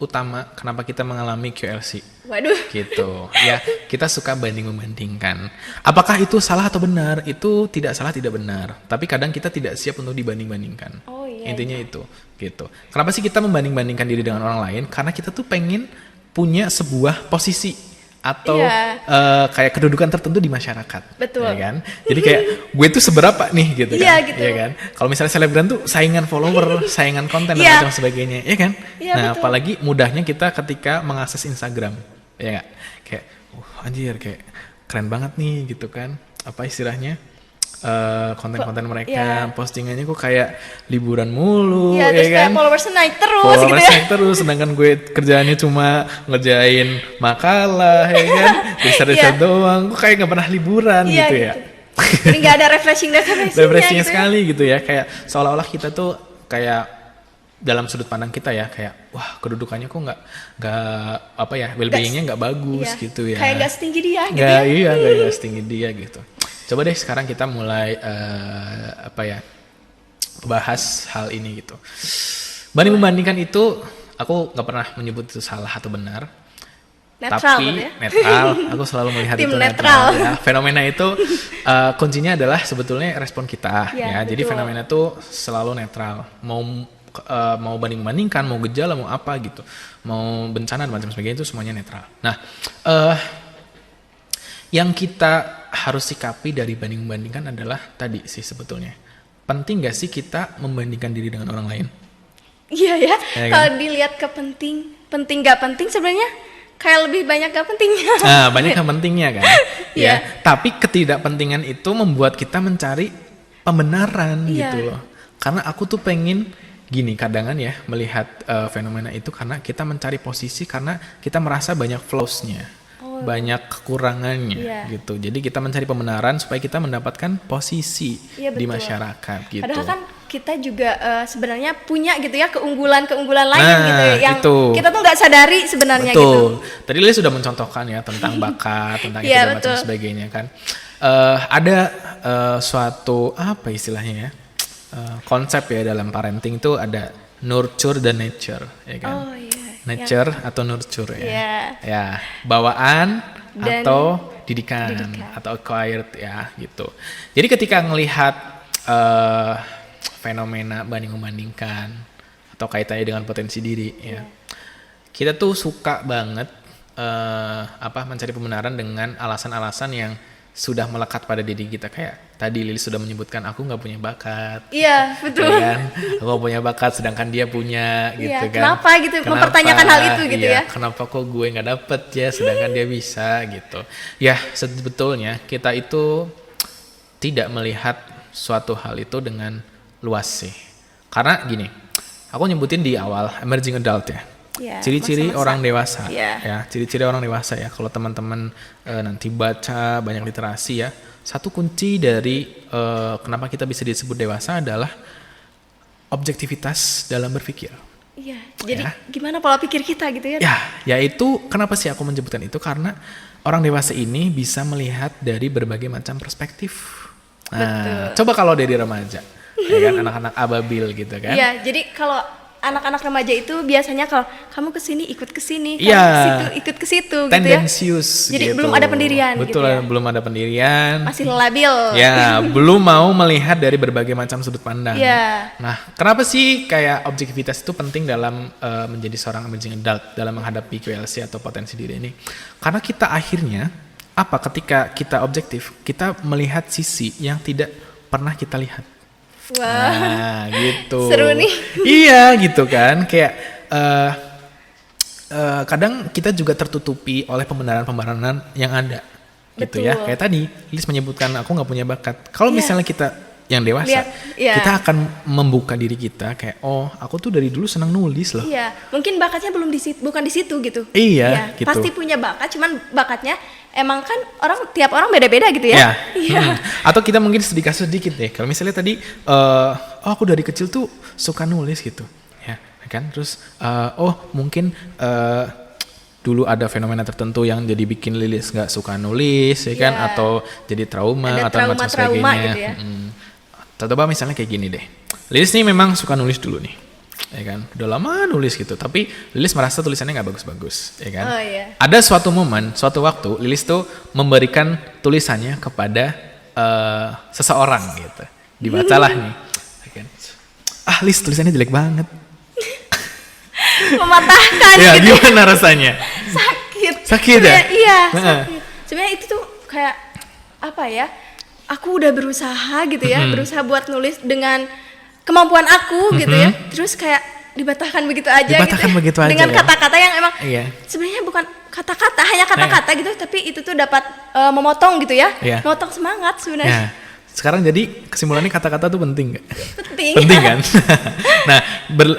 utama kenapa kita mengalami QLC. Waduh. Gitu. Ya, kita suka banding-membandingkan. Apakah itu salah atau benar? Itu tidak salah, tidak benar. Tapi kadang kita tidak siap untuk dibanding-bandingkan. Intinya itu, gitu. Kenapa sih kita membanding-bandingkan diri dengan orang lain? Karena kita tuh pengen punya sebuah posisi atau kayak kedudukan tertentu di masyarakat. Betul. Ya kan? Jadi kayak gue tuh seberapa nih gitu kan. Gitu. Ya kan? Kalau misalnya selebgram tuh saingan follower, saingan konten dan macam sebagainya, ya kan? Nah, betul. Apalagi mudahnya kita ketika mengakses Instagram. Ya enggak? Kayak anjir kayak keren banget nih gitu kan. Apa istilahnya? Konten-konten mereka, postingannya kok kayak liburan mulu, ya kan? Kayak followersnya naik terus gitu ya. Naik terus, sedangkan gue kerjaannya cuma ngerjain makalah, ya kan? Riset-riset doang, kok kayak nggak pernah liburan gitu ya. Jadi nggak ada refreshingnya gitu sekali gitu ya, kayak seolah-olah kita tuh kayak dalam sudut pandang kita ya kayak wah kedudukannya kok nggak apa ya well-beingnya nggak bagus gitu ya. Kayak nggak setinggi dia gitu. Nggak setinggi dia gitu. Coba deh sekarang kita mulai bahas hal ini gitu. Membandingkan itu aku nggak pernah menyebut itu salah atau benar. Netral, tapi ya? Netral, aku selalu melihat itu netral. Ya. Fenomena itu kuncinya adalah sebetulnya respon kita. Ya, jadi fenomena itu selalu netral. Mau banding-bandingkan, mau gejala, mau apa gitu, mau bencana dan macam sebagainya itu semuanya netral. Nah, yang kita harus sikapi dari banding-bandingkan adalah tadi sih sebetulnya. Penting gak sih kita membandingkan diri dengan orang lain? Iya ya, kalau dilihat ke penting gak penting sebenarnya kayak lebih banyak gak pentingnya. Nah, banyak gak pentingnya kan? Ya. Tapi ketidakpentingan itu membuat kita mencari pembenaran gitu loh. Karena aku tuh pengen gini kadangan ya melihat fenomena itu karena kita mencari posisi karena kita merasa banyak flaws-nya. Banyak kekurangannya gitu. Jadi kita mencari pembenaran supaya kita mendapatkan posisi di masyarakat gitu. Padahal kan kita juga sebenarnya punya gitu ya keunggulan lain gitu ya yang kita tuh nggak sadari sebenarnya gitu. Tadi Lilis sudah mencontohkan ya tentang bakat, tentang itu dan macam sebagainya kan. Ada suatu apa istilahnya ya? Konsep ya dalam parenting itu ada nurture dan nature ya kan. Nature atau nurture ya. Ya, bawaan dan atau didikan atau acquired ya gitu. Jadi ketika ngelihat fenomena banding-membandingkan atau kaitannya dengan potensi diri ya. Kita tuh suka banget mencari pembenaran dengan alasan-alasan yang sudah melekat pada diri kita. Kayak tadi Lilis sudah menyebutkan aku nggak punya bakat. Iya, betul. Ya kan? Aku nggak punya bakat sedangkan dia punya gitu kan. Kenapa gitu? Mempertanyakan hal itu gitu ya. Kenapa kok gue nggak dapet ya sedangkan dia bisa gitu. Ya, sebetulnya kita itu tidak melihat suatu hal itu dengan luas sih. Karena gini, aku nyebutin di awal emerging adult ya. Ciri-ciri orang dewasa ya, ciri-ciri orang dewasa ya. Kalau teman-teman nanti baca banyak literasi ya, satu kunci dari kenapa kita bisa disebut dewasa adalah objektivitas dalam berpikir. Iya. Jadi gimana pola pikir kita gitu ya? Ya, yaitu kenapa sih aku menyebutkan itu, karena orang dewasa ini bisa melihat dari berbagai macam perspektif. Nah, coba kalau dari remaja, ya kan, anak-anak ababil gitu kan? Iya. Jadi kalau anak-anak remaja itu biasanya kalau kamu kesini ikut kesini, kamu kesitu ikut kesitu tendensius gitu ya. Jadi gitu. belum ada pendirian. Betul, gitu ya? Belum ada pendirian. Masih labil. Ya, belum mau melihat dari berbagai macam sudut pandang. Ya. Nah, kenapa sih kayak objektivitas itu penting dalam menjadi seorang emerging adult dalam menghadapi QLC atau potensi diri ini? Karena kita akhirnya ketika kita objektif, kita melihat sisi yang tidak pernah kita lihat. Wah, nah, gitu. Seru nih. Iya, gitu kan. Kayak kadang kita juga tertutupi oleh pembenaran-pembenaran yang ada. Gitu ya. Kayak tadi, Lilis menyebutkan aku nggak punya bakat. Kalau misalnya kita yang dewasa, kita akan membuka diri kita kayak, oh, aku tuh dari dulu senang nulis loh. Iya, mungkin bakatnya bukan di situ gitu. Iya, gitu. Pasti punya bakat, cuman bakatnya emang kan tiap orang beda-beda gitu ya. Iya. Atau kita mungkin sedikit deh. Kalau misalnya tadi, aku dari kecil tuh suka nulis gitu, ya kan. Terus, mungkin dulu ada fenomena tertentu yang jadi bikin Lilis nggak suka nulis, ya kan? Atau jadi trauma atau macam sebagainya. Gitu ya. Coba misalnya kayak gini deh. Lilis nih memang suka nulis dulu nih, ya kan, udah lama nulis gitu, tapi Lilis merasa tulisannya nggak bagus-bagus, ya kan. Ada suatu momen, suatu waktu Lilis tuh memberikan tulisannya kepada seseorang gitu, dibacalah nih, ya kan. Lilis tulisannya jelek banget. Mematahkan ya, gitu. Gimana rasanya? Sakit ya? Iya, sakit. Sebenarnya itu tuh kayak apa ya? Aku udah berusaha gitu ya, berusaha buat nulis dengan kemampuan aku gitu ya, terus kayak dibantahkan begitu aja dengan kata-kata yang emang sebenarnya bukan kata-kata, hanya kata-kata gitu, tapi itu tuh dapat memotong gitu ya, memotong semangat sebenarnya. Sekarang jadi kesimpulannya kata-kata tuh penting nggak? Penting kan? Nah,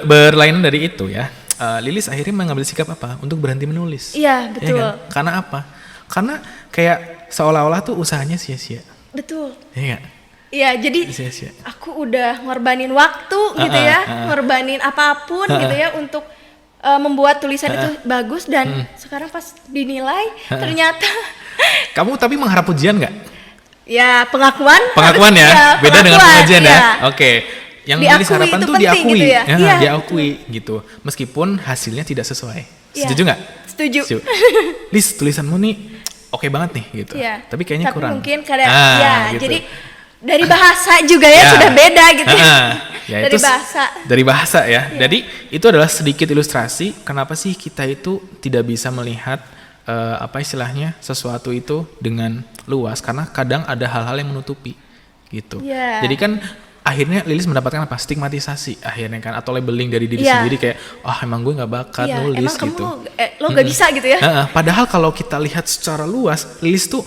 berlainan dari itu ya, Lilis akhirnya mengambil sikap apa? Untuk berhenti menulis. Iya, betul. Ya kan? Karena apa? Karena kayak seolah-olah tuh usahanya sia-sia. Betul. Iya. Iya, jadi aku udah ngorbanin waktu gitu ya, ngorbanin apapun gitu ya untuk membuat tulisan itu bagus, dan sekarang pas dinilai ternyata. Kamu tapi mengharap pujian nggak? Ya, pengakuan ya, beda dengan pujian ya. Oke. Yang Lilis harapan tuh diakui, gitu ya? Diakui gitu, meskipun hasilnya tidak sesuai. Setuju nggak? Setuju. Liz, tulisanmu nih oke banget nih gitu. Tapi kayaknya kurang. Mungkin kadang gitu. Jadi dari bahasa juga ya sudah beda gitu. Ya, dari bahasa ya. Jadi itu adalah sedikit ilustrasi kenapa sih kita itu tidak bisa melihat istilahnya sesuatu itu dengan luas, karena kadang ada hal-hal yang menutupi gitu. Jadi kan akhirnya Lilis mendapatkan apa? Stigmatisasi akhirnya kan, atau labeling dari diri sendiri kayak, emang gue nggak bakat nulis emang gitu. Lo nggak bisa gitu ya? Padahal kalau kita lihat secara luas, Lilis tuh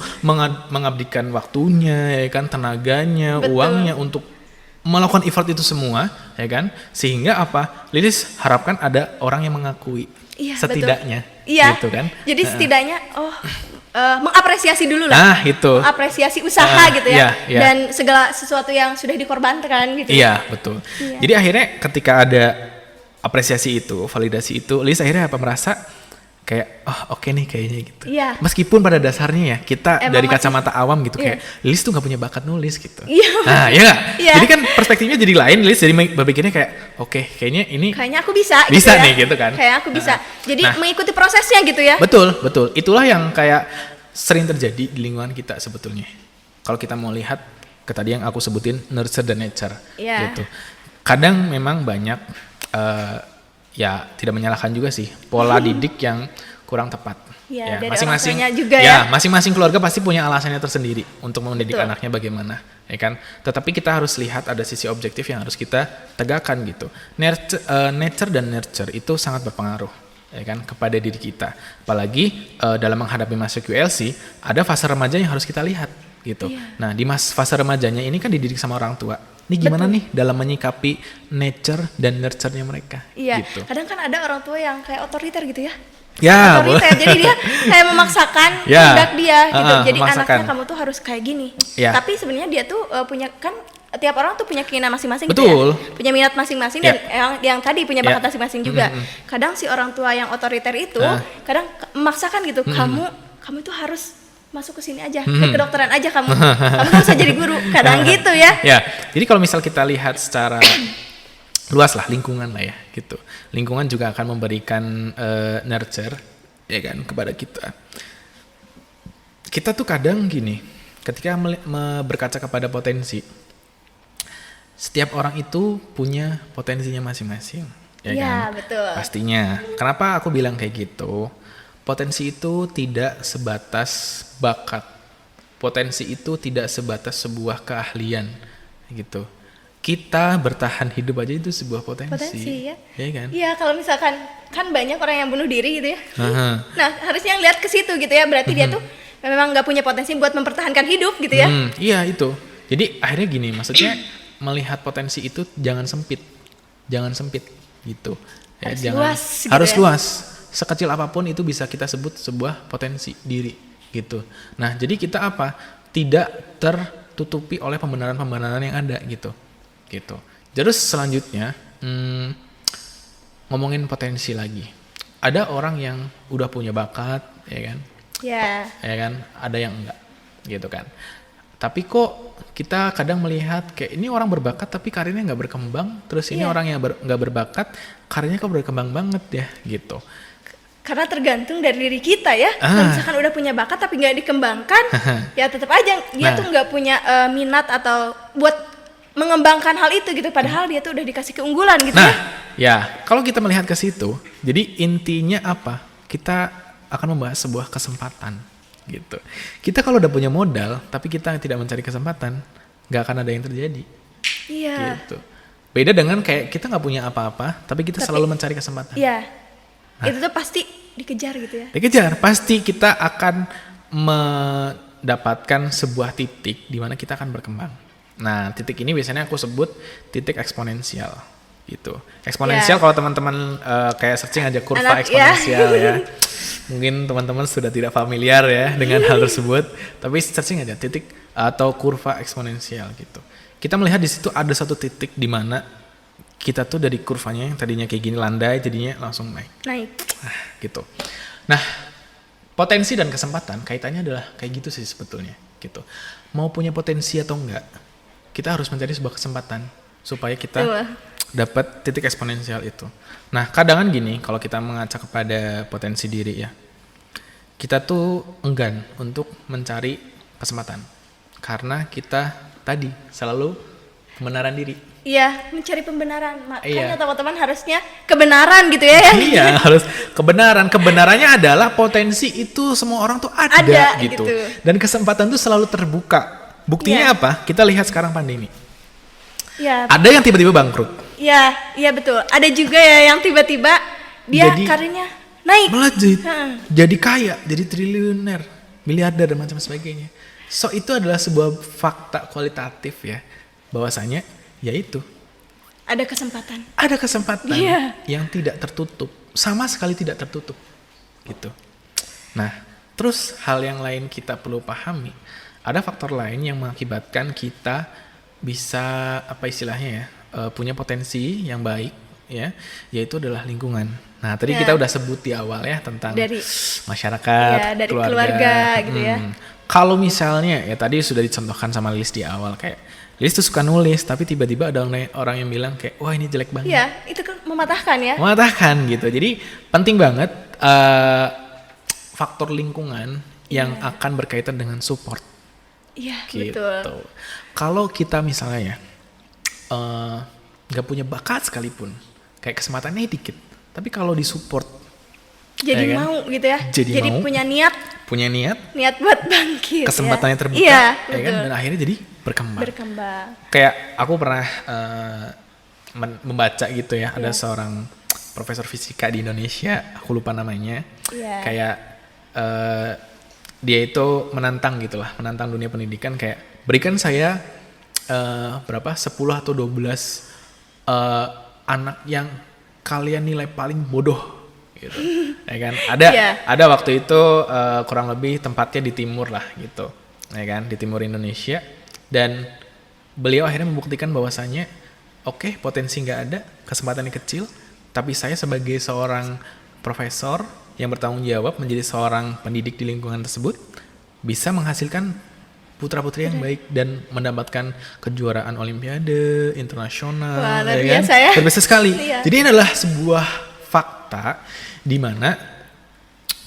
mengabdikan waktunya, ya kan, tenaganya, uangnya untuk melakukan effort itu semua, ya kan, sehingga apa? Lilis harapkan ada orang yang mengakui, setidaknya, gitu kan? Jadi setidaknya, mengapresiasi dulu lah. Itu. Mengapresiasi usaha gitu ya. Dan segala sesuatu yang sudah dikorbankan gitu. Iya, betul. Jadi akhirnya ketika ada apresiasi itu, validasi itu, Lilis akhirnya merasa kayak, oke nih kayaknya gitu. Meskipun pada dasarnya ya kita dari kacamata awam gitu kayak Lilis tuh nggak punya bakat nulis gitu. Jadi kan perspektifnya jadi lain. Lilis jadi berpikirnya kayak, oke, kayaknya aku bisa gitu ya. Nih gitu kan. Kayak aku bisa. Jadi mengikuti prosesnya gitu ya. Betul. Itulah yang kayak sering terjadi di lingkungan kita sebetulnya. Kalau kita mau lihat ke tadi yang aku sebutin nurture dan nature gitu. kadang memang banyak ya tidak menyalahkan juga sih pola didik yang kurang tepat. Ya, dari masing-masing orang tuanya juga ya. Masing-masing keluarga pasti punya alasannya tersendiri untuk mendidik Betul. anaknya bagaimana, ya kan? Tetapi kita harus lihat ada sisi objektif yang harus kita tegakkan gitu. Nature dan nurture itu sangat berpengaruh, ya kan, kepada diri kita. Apalagi dalam menghadapi masa QLC, ada fase remaja yang harus kita lihat gitu. Iya. Nah, di fase remajanya ini kan dididik sama orang tua. Ini gimana nih dalam menyikapi nature dan nurture-nya mereka? Iya. Gitu. Kadang kan ada orang tua yang kayak otoriter gitu ya. Ya, otoriter. Jadi dia kayak memaksakan Ya. kehendak dia gitu. Jadi Memaksakan. anaknya kamu tuh harus kayak gini. Ya. Tapi sebenarnya dia tuh punya kan tiap orang tuh punya keinginan masing-masing gitu Betul. ya. Punya minat masing-masing Ya. dan yang tadi punya bakat masing-masing juga. Kadang si orang tua yang otoriter itu kadang memaksakan gitu. Kamu itu harus masuk ke sini aja, ke kedokteran aja kamu nggak usah jadi guru. Kadang gitu ya. Ya, jadi kalau misal kita lihat secara luas lah, lingkungan lah ya gitu. Lingkungan juga akan memberikan nurture, ya kan, kepada kita. Kita tuh kadang gini, ketika berkaca kepada potensi, setiap orang itu punya potensinya masing-masing, ya kan? Betul. Pastinya. Kenapa aku bilang kayak gitu? Potensi itu tidak sebatas bakat. Potensi itu tidak sebatas sebuah keahlian, gitu. Kita bertahan hidup aja itu sebuah potensi ya. Ya kan? Iya, kalau misalkan kan banyak orang yang bunuh diri gitu ya. Nah, harusnya lihat ke situ gitu ya. Berarti dia tuh memang nggak punya potensi buat mempertahankan hidup gitu ya. Iya itu. Jadi akhirnya gini, maksudnya melihat potensi itu jangan sempit gitu. Ya, Harus jangan, luas gitu harus ya. luas. Sekecil apapun itu bisa kita sebut sebuah potensi diri gitu. Nah, jadi kita apa? Tidak tertutupi oleh pembenaran-pembenaran yang ada gitu. Terus selanjutnya ngomongin potensi lagi. Ada orang yang udah punya bakat, ya kan? Ya kan? Ada yang enggak, gitu kan? Tapi kok kita kadang melihat kayak ini orang berbakat tapi karirnya nggak berkembang, terus ini orang yang nggak berbakat karirnya kok berkembang banget ya, gitu. Karena tergantung dari diri kita ya. Kalau misalkan udah punya bakat tapi nggak dikembangkan, ya tetap aja dia tuh nggak punya minat atau buat mengembangkan hal itu gitu. Padahal dia tuh udah dikasih keunggulan gitu ya. Ya, kalau kita melihat ke situ, jadi intinya apa? Kita akan membahas sebuah kesempatan gitu. Kita kalau udah punya modal tapi kita tidak mencari kesempatan, nggak akan ada yang terjadi. Iya. Gitu. Beda dengan kayak kita nggak punya apa-apa tapi kita selalu mencari kesempatan. Iya. Itu tuh pasti dikejar gitu ya. Dikejar, pasti kita akan mendapatkan sebuah titik di mana kita akan berkembang. Nah, titik ini biasanya aku sebut titik eksponensial gitu. Eksponensial kalau teman-teman kayak searching aja kurva eksponensial ya. Mungkin teman-teman sudah tidak familiar ya dengan hal tersebut, tapi searching aja titik atau kurva eksponensial gitu. Kita melihat di situ ada satu titik di mana kita tuh dari kurvanya yang tadinya kayak gini landai jadinya langsung naik. Gitu. Nah, potensi dan kesempatan kaitannya adalah kayak gitu sih sebetulnya gitu. Mau punya potensi atau enggak, kita harus mencari sebuah kesempatan supaya kita dapat titik eksponensial itu. Nah, kadang gini, kalau kita mengaca kepada potensi diri ya, kita tuh enggan untuk mencari kesempatan karena kita tadi selalu kebenaran diri. Iya, mencari pembenaran. Makanya teman-teman harusnya kebenaran gitu ya. Iya, harus kebenaran. Kebenarannya adalah potensi itu semua orang tuh ada gitu. Dan kesempatan tuh selalu terbuka. Buktinya apa? Kita lihat sekarang pandemi. Iya. Ada yang tiba-tiba bangkrut. Iya betul. Ada juga ya yang tiba-tiba dia karirnya naik. Melejit. Jadi kaya, jadi triliuner, miliarder dan macam sebagainya. So itu adalah sebuah fakta kualitatif ya. Bahwasanya yaitu ada kesempatan yang tidak tertutup, sama sekali tidak tertutup gitu. Nah, terus hal yang lain kita perlu pahami, ada faktor lain yang mengakibatkan kita bisa apa istilahnya ya, punya potensi yang baik ya, yaitu adalah lingkungan. Nah, tadi kita udah sebut di awal ya tentang dari masyarakat, dari keluarga gitu ya. Kalau misalnya ya tadi sudah dicontohkan sama Lilis di awal, kayak Lilis tuh suka nulis, tapi tiba-tiba ada orang yang bilang kayak, wah ini jelek banget. Iya, itu kan mematahkan ya. Mematahkan gitu. Jadi penting banget faktor lingkungan yang akan berkaitan dengan support. Iya, gitu. betul. Kalau kita misalnya ya, nggak punya bakat sekalipun, kayak kesempatannya dikit, tapi kalau disupport jadi mau gitu ya, jadi mau, punya niat buat bangkit, kesempatannya ya. terbuka, iya, ya kan, dan akhirnya jadi berkembang. Kayak aku pernah membaca gitu ya, ada seorang profesor fisika di Indonesia, aku lupa namanya, kayak dia itu menantang gitulah, menantang dunia pendidikan, kayak berikan saya 10 atau 12 anak yang kalian nilai paling bodoh gitu. Ya kan, ada waktu itu kurang lebih tempatnya di timur lah gitu, ya kan, di timur Indonesia, dan beliau akhirnya membuktikan bahwasannya oke, potensi nggak ada, kesempatannya kecil, tapi saya sebagai seorang profesor yang bertanggung jawab menjadi seorang pendidik di lingkungan tersebut bisa menghasilkan putra-putri yang baik dan mendapatkan kejuaraan olimpiade internasional. Wah, luar biasa ya. Luar biasa sekali. Jadi ini adalah sebuah fakta di mana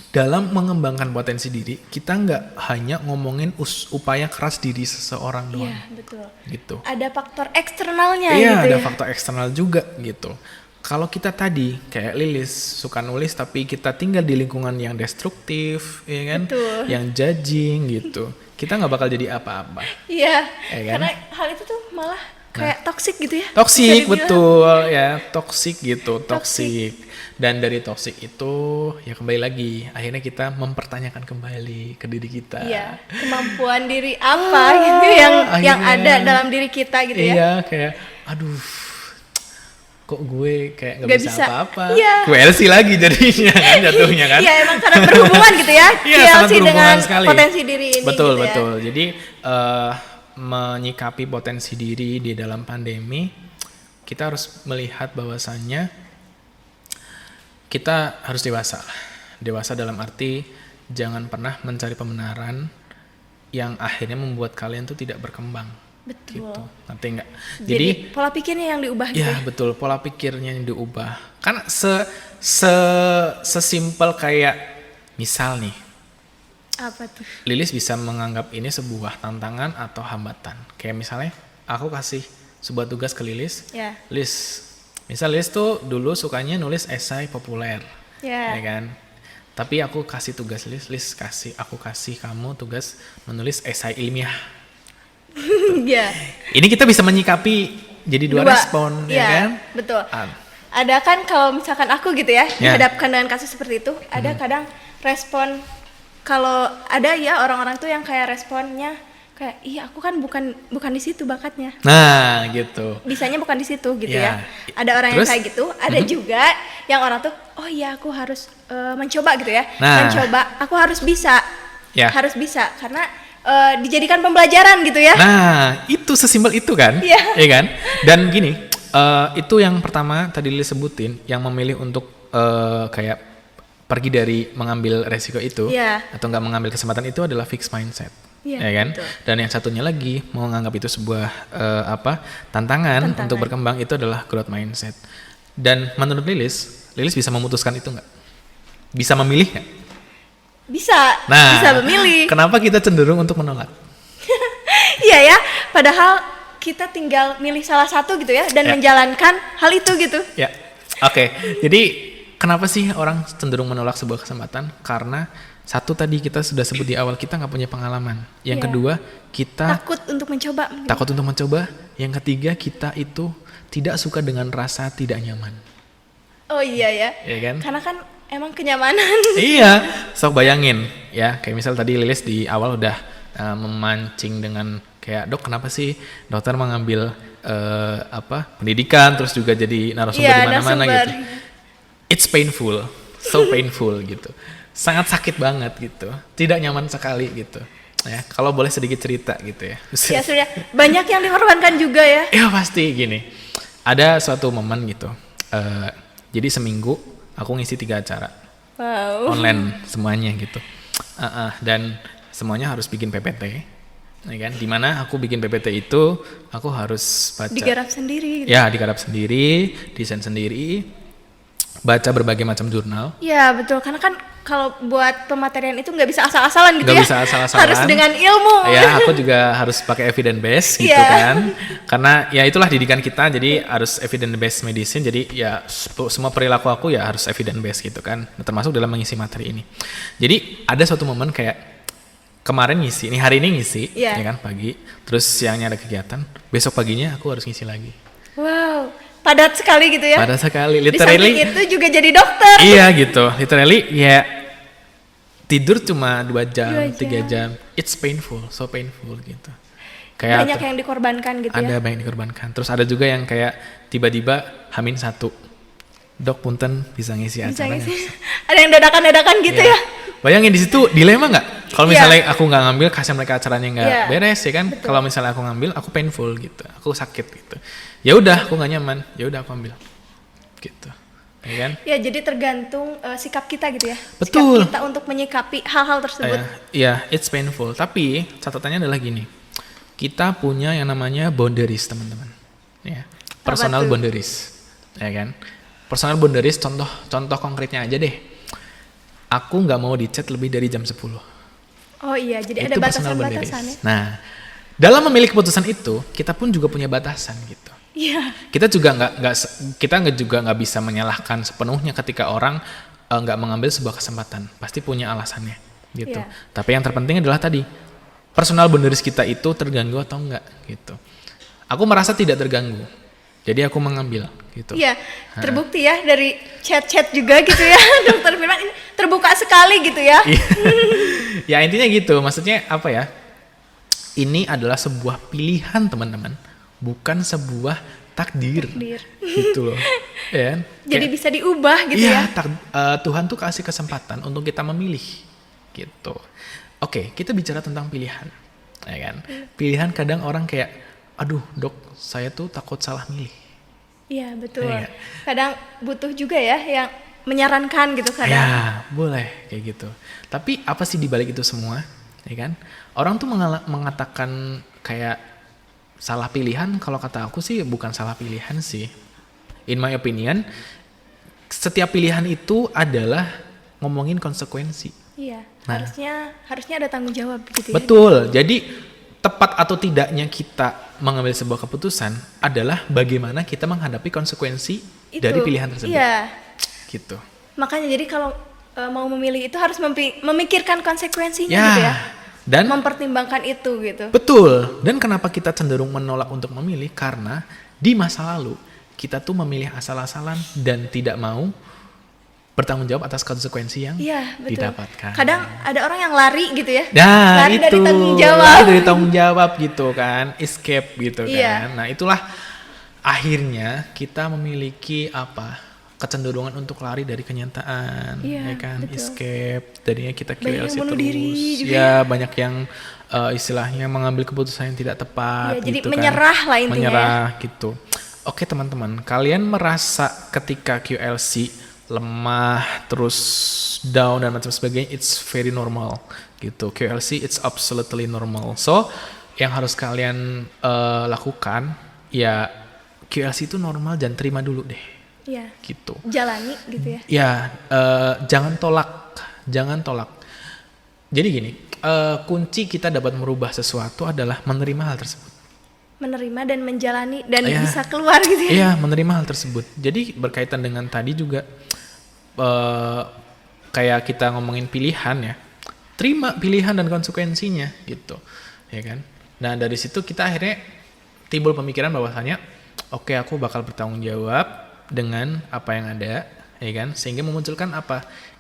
dalam mengembangkan potensi diri, kita nggak hanya ngomongin upaya keras diri seseorang doang. Iya, betul. Gitu. Ada faktor eksternalnya gitu. Iya, ada ya. faktor eksternal juga gitu. Kalau kita tadi kayak Lilis suka nulis tapi kita tinggal di lingkungan yang destruktif, ya kan, yang judging gitu, kita nggak bakal jadi apa-apa. Iya. Ya kan? Karena hal itu tuh malah kayak toksik gitu ya. Toksik, betul ya, toksik gitu, toksik. Dan dari toksik itu ya kembali lagi, akhirnya kita mempertanyakan kembali ke diri kita. Iya, kemampuan diri apa gitu yang ada dalam diri kita gitu ya. Iya, kayak aduh, kok gue kayak nggak bisa apa-apa. Iya. QLC lagi jadinya kan, jatuhnya kan. Iya, emang karena berhubungan gitu ya. QLC dengan sekali. Potensi diri ini. Betul, gitu betul. Ya. Jadi menyikapi potensi diri di dalam pandemi, kita harus melihat bahwasannya kita harus dewasa. Dewasa dalam arti jangan pernah mencari pembenaran yang akhirnya membuat kalian tuh tidak berkembang. Betul. Gitu. Nanti enggak. Jadi pola pikirnya yang diubah gitu. Ya, betul, pola pikirnya yang diubah. Kan sesimpel kayak misal nih. Apa tuh? Lilis bisa menganggap ini sebuah tantangan atau hambatan. Kayak misalnya aku kasih sebuah tugas ke Lilis. Ya. Misal Lilis tuh dulu sukanya nulis esai populer. Ya kan? Tapi aku kasih tugas Lilis, aku kasih kamu tugas menulis esai ilmiah. Ya. Ini kita bisa menyikapi jadi dua respon, ya kan? Betul. Ada kan kalau misalkan aku gitu ya, dihadapkan dengan kasus seperti itu, ada kadang respon, kalau ada ya orang-orang tuh yang kayak responnya kayak, iya aku kan bukan di situ bakatnya. Nah, gitu. Bisanya bukan di situ gitu ya. Ada orang yang kayak gitu, ada juga yang orang tuh, oh iya aku harus mencoba gitu ya. Mencoba, aku harus bisa. Harus bisa karena dijadikan pembelajaran gitu ya. Nah, itu sesimpel itu kan, ya kan? Dan gini, itu yang pertama tadi Lili sebutin, yang memilih untuk kayak pergi dari mengambil resiko itu, atau nggak mengambil kesempatan itu adalah fixed mindset, ya kan? Betul. Dan yang satunya lagi mau menganggap itu sebuah tantangan untuk berkembang, itu adalah growth mindset. Dan menurut Lilis bisa memutuskan itu nggak? Bisa memilih nggak? Bisa memilih. Kenapa kita cenderung untuk menolak? Iya ya, padahal kita tinggal milih salah satu gitu ya, dan menjalankan hal itu gitu. Ya, oke. Jadi kenapa sih orang cenderung menolak sebuah kesempatan? Karena satu tadi kita sudah sebut di awal, kita nggak punya pengalaman. Yang kedua, kita takut untuk mencoba. Yang ketiga, kita itu tidak suka dengan rasa tidak nyaman. Oh iya ya. Iya kan? Karena kan emang kenyamanan. Iya, sok bayangin ya, kayak misal tadi Lilis di awal udah memancing dengan kayak, dok kenapa sih dokter mengambil pendidikan terus juga jadi narasumber di mana-mana gitu. It's painful, so painful gitu. Sangat sakit banget gitu. Tidak nyaman sekali gitu. Ya, kalau boleh sedikit cerita gitu ya. Ya sudah, banyak yang dikorbankan juga ya. Ya pasti gini. Ada suatu momen gitu. Jadi seminggu aku ngisi 3 acara. Wow. Online semuanya gitu. Dan semuanya harus bikin PPT. Ya kan? Dimana aku bikin PPT itu aku harus baca. Digarap sendiri. Gitu. Ya, digarap sendiri, desain sendiri, baca berbagai macam jurnal. Ya betul, karena kan kalau buat pematerian itu nggak bisa asal-asalan gitu Nggak bisa asal-asalan. Harus dengan ilmu. Ya, aku juga harus pakai evidence base gitu kan. Karena ya itulah didikan kita, jadi harus evidence based medicine. Jadi ya semua perilaku aku ya harus evidence base gitu kan. Termasuk dalam mengisi materi ini. Jadi ada suatu momen kayak kemarin ngisi, hari ini ngisi, ya kan pagi. Terus siangnya ada kegiatan, besok paginya aku harus ngisi lagi. Wow, padat sekali gitu ya? Padat sekali, literally. Di samping itu juga jadi dokter. Iya gitu, literally ya tidur cuma 2 jam, 3 jam. It's painful, so painful gitu. Kayak banyak yang dikorbankan gitu ya? Ada banyak yang dikorbankan. Terus ada juga yang kayak tiba-tiba H-1. Dok punten bisa ngisi acara. Ada yang dadakan-dadakan gitu ya? Bayangin di situ dilema nggak? Kalau misalnya aku nggak ngambil, kasih mereka acaranya nggak beres ya kan? Kalau misalnya aku ngambil, aku painful gitu, aku sakit gitu. Ya udah, aku nggak nyaman. Ya udah aku ambil, gitu, ya kan? Ya jadi tergantung sikap kita gitu ya. Betul. Sikap kita untuk menyikapi hal-hal tersebut. Iya, it's painful. Tapi catatannya adalah gini, kita punya yang namanya boundaries teman-teman. Ya, personal boundaries, ya kan? Personal boundaries, contoh konkretnya aja deh. Aku nggak mau di chat lebih dari jam 10. Oh iya, jadi itu ada batasan-batasan ya. Nah, dalam memilih keputusan itu, kita pun juga punya batasan gitu. Iya. Kita juga nggak bisa menyalahkan sepenuhnya ketika orang nggak mengambil sebuah kesempatan. Pasti punya alasannya gitu. Yeah. Tapi yang terpenting adalah tadi personal boundaries kita itu terganggu atau enggak gitu. Aku merasa tidak terganggu. Jadi aku mengambil gitu. Iya, terbukti ya dari chat-chat juga gitu ya. Dokter Firman ini terbuka sekali gitu ya. Ya intinya gitu, maksudnya apa ya? Ini adalah sebuah pilihan teman-teman, bukan sebuah takdir. Gitu loh. Ya. Jadi bisa diubah gitu ya. Tuhan tuh kasih kesempatan untuk kita memilih gitu. Oke, kita bicara tentang pilihan. Ya kan? Pilihan kadang orang kayak aduh dok, saya tuh takut salah milih. Iya betul. Kadang butuh juga ya yang menyarankan gitu kadang. Ya boleh kayak gitu. Tapi apa sih dibalik itu semua, ya kan? Orang tuh mengatakan kayak salah pilihan. Kalau kata aku sih bukan salah pilihan sih. In my opinion, setiap pilihan itu adalah ngomongin konsekuensi. Iya. Nah, harusnya ada tanggung jawab gitu ya. Betul. Jadi tepat atau tidaknya kita mengambil sebuah keputusan adalah bagaimana kita menghadapi konsekuensi dari pilihan tersebut. Iya. Gitu. Makanya jadi kalau mau memilih itu harus memikirkan konsekuensinya gitu ya. Dan mempertimbangkan itu gitu. Betul. Dan kenapa kita cenderung menolak untuk memilih? Karena di masa lalu kita tuh memilih asal-asalan dan tidak mau bertanggung jawab atas konsekuensi yang didapatkan. Kadang ada orang yang lari gitu ya. Nah, lari itu dari tanggung jawab. Lari dari tanggung jawab gitu kan, escape gitu kan. Nah, itulah akhirnya kita memiliki kecenderungan untuk lari dari kenyataan, ya kan, betul. Escape. Tadinya kita QLC terus. Ya, banyak yang istilahnya mengambil keputusan yang tidak tepat jadi gitu menyerah kan. Lah intinya. Menyerah gitu. Oke, teman-teman, kalian merasa ketika QLC lemah, terus down dan macam sebagainya, it's very normal gitu. QLC it's absolutely normal. So, yang harus kalian lakukan ya QLC itu normal, jangan terima dulu deh. Iya. Gitu. Jalani gitu ya. Ya, jangan tolak. Jadi gini, kunci kita dapat merubah sesuatu adalah menerima hal tersebut. Menerima dan menjalani dan bisa keluar gitu ya. Iya, menerima hal tersebut. Jadi berkaitan dengan tadi juga kayak kita ngomongin pilihan ya, terima pilihan dan konsekuensinya gitu, ya kan. Nah dari situ kita akhirnya timbul pemikiran bahwasanya oke, aku bakal bertanggung jawab dengan apa yang ada, ya kan, sehingga memunculkan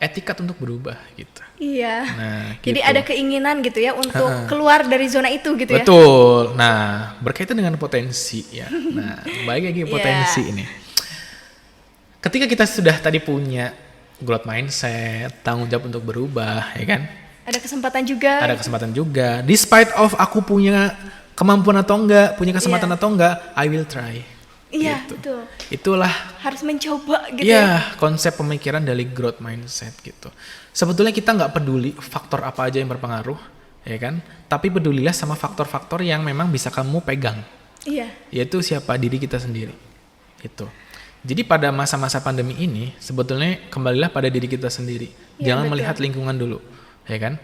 etikat untuk berubah gitu. Iya. Nah, gitu. Jadi ada keinginan gitu ya untuk keluar dari zona itu gitu ya. Betul. Nah berkaitan dengan potensi ya. Nah baik lagi potensi ini. Ketika kita sudah tadi punya growth mindset, tanggung jawab untuk berubah, ya kan? Ada kesempatan juga. Despite of aku punya kemampuan atau enggak, punya kesempatan atau enggak, I will try. Iya, gitu. Betul. Itulah harus mencoba gitu. Iya, konsep pemikiran dari growth mindset gitu. Sebetulnya kita nggak peduli faktor apa aja yang berpengaruh, ya kan? Tapi pedulilah sama faktor-faktor yang memang bisa kamu pegang. Iya. Yaitu siapa? Diri kita sendiri. Itu. Jadi pada masa-masa pandemi ini sebetulnya kembalilah pada diri kita sendiri. Jangan melihat lingkungan dulu, ya kan?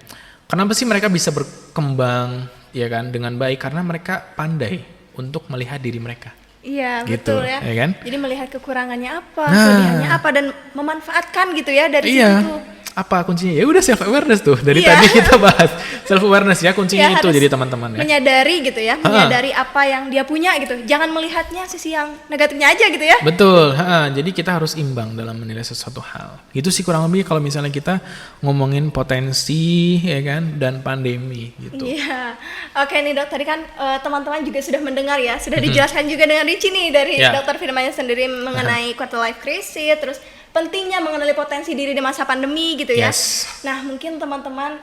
Kenapa sih mereka bisa berkembang, ya kan, dengan baik? Karena mereka pandai untuk melihat diri mereka. Iya, gitu, betul ya. Kan? Jadi melihat kekurangannya apa, kelebihannya apa, dan memanfaatkan gitu ya dari situ tuh. Apa kuncinya? Ya udah self awareness tuh. Dari tadi kita bahas self awareness ya, kuncinya itu jadi teman-teman ya. Menyadari gitu ya, menyadari apa yang dia punya gitu. Jangan melihatnya sisi yang negatifnya aja gitu ya. Betul. Jadi kita harus imbang dalam menilai sesuatu hal. Itu sih kurang lebih kalau misalnya kita ngomongin potensi ya kan dan pandemi gitu. Iya. Oke nih Dok, tadi kan teman-teman juga sudah mendengar ya, sudah dijelaskan juga dengan rinci nih dari Dokter Firmansyah sendiri mengenai quarter life crisis, terus pentingnya mengenali potensi diri di masa pandemi gitu ya. Nah mungkin teman-teman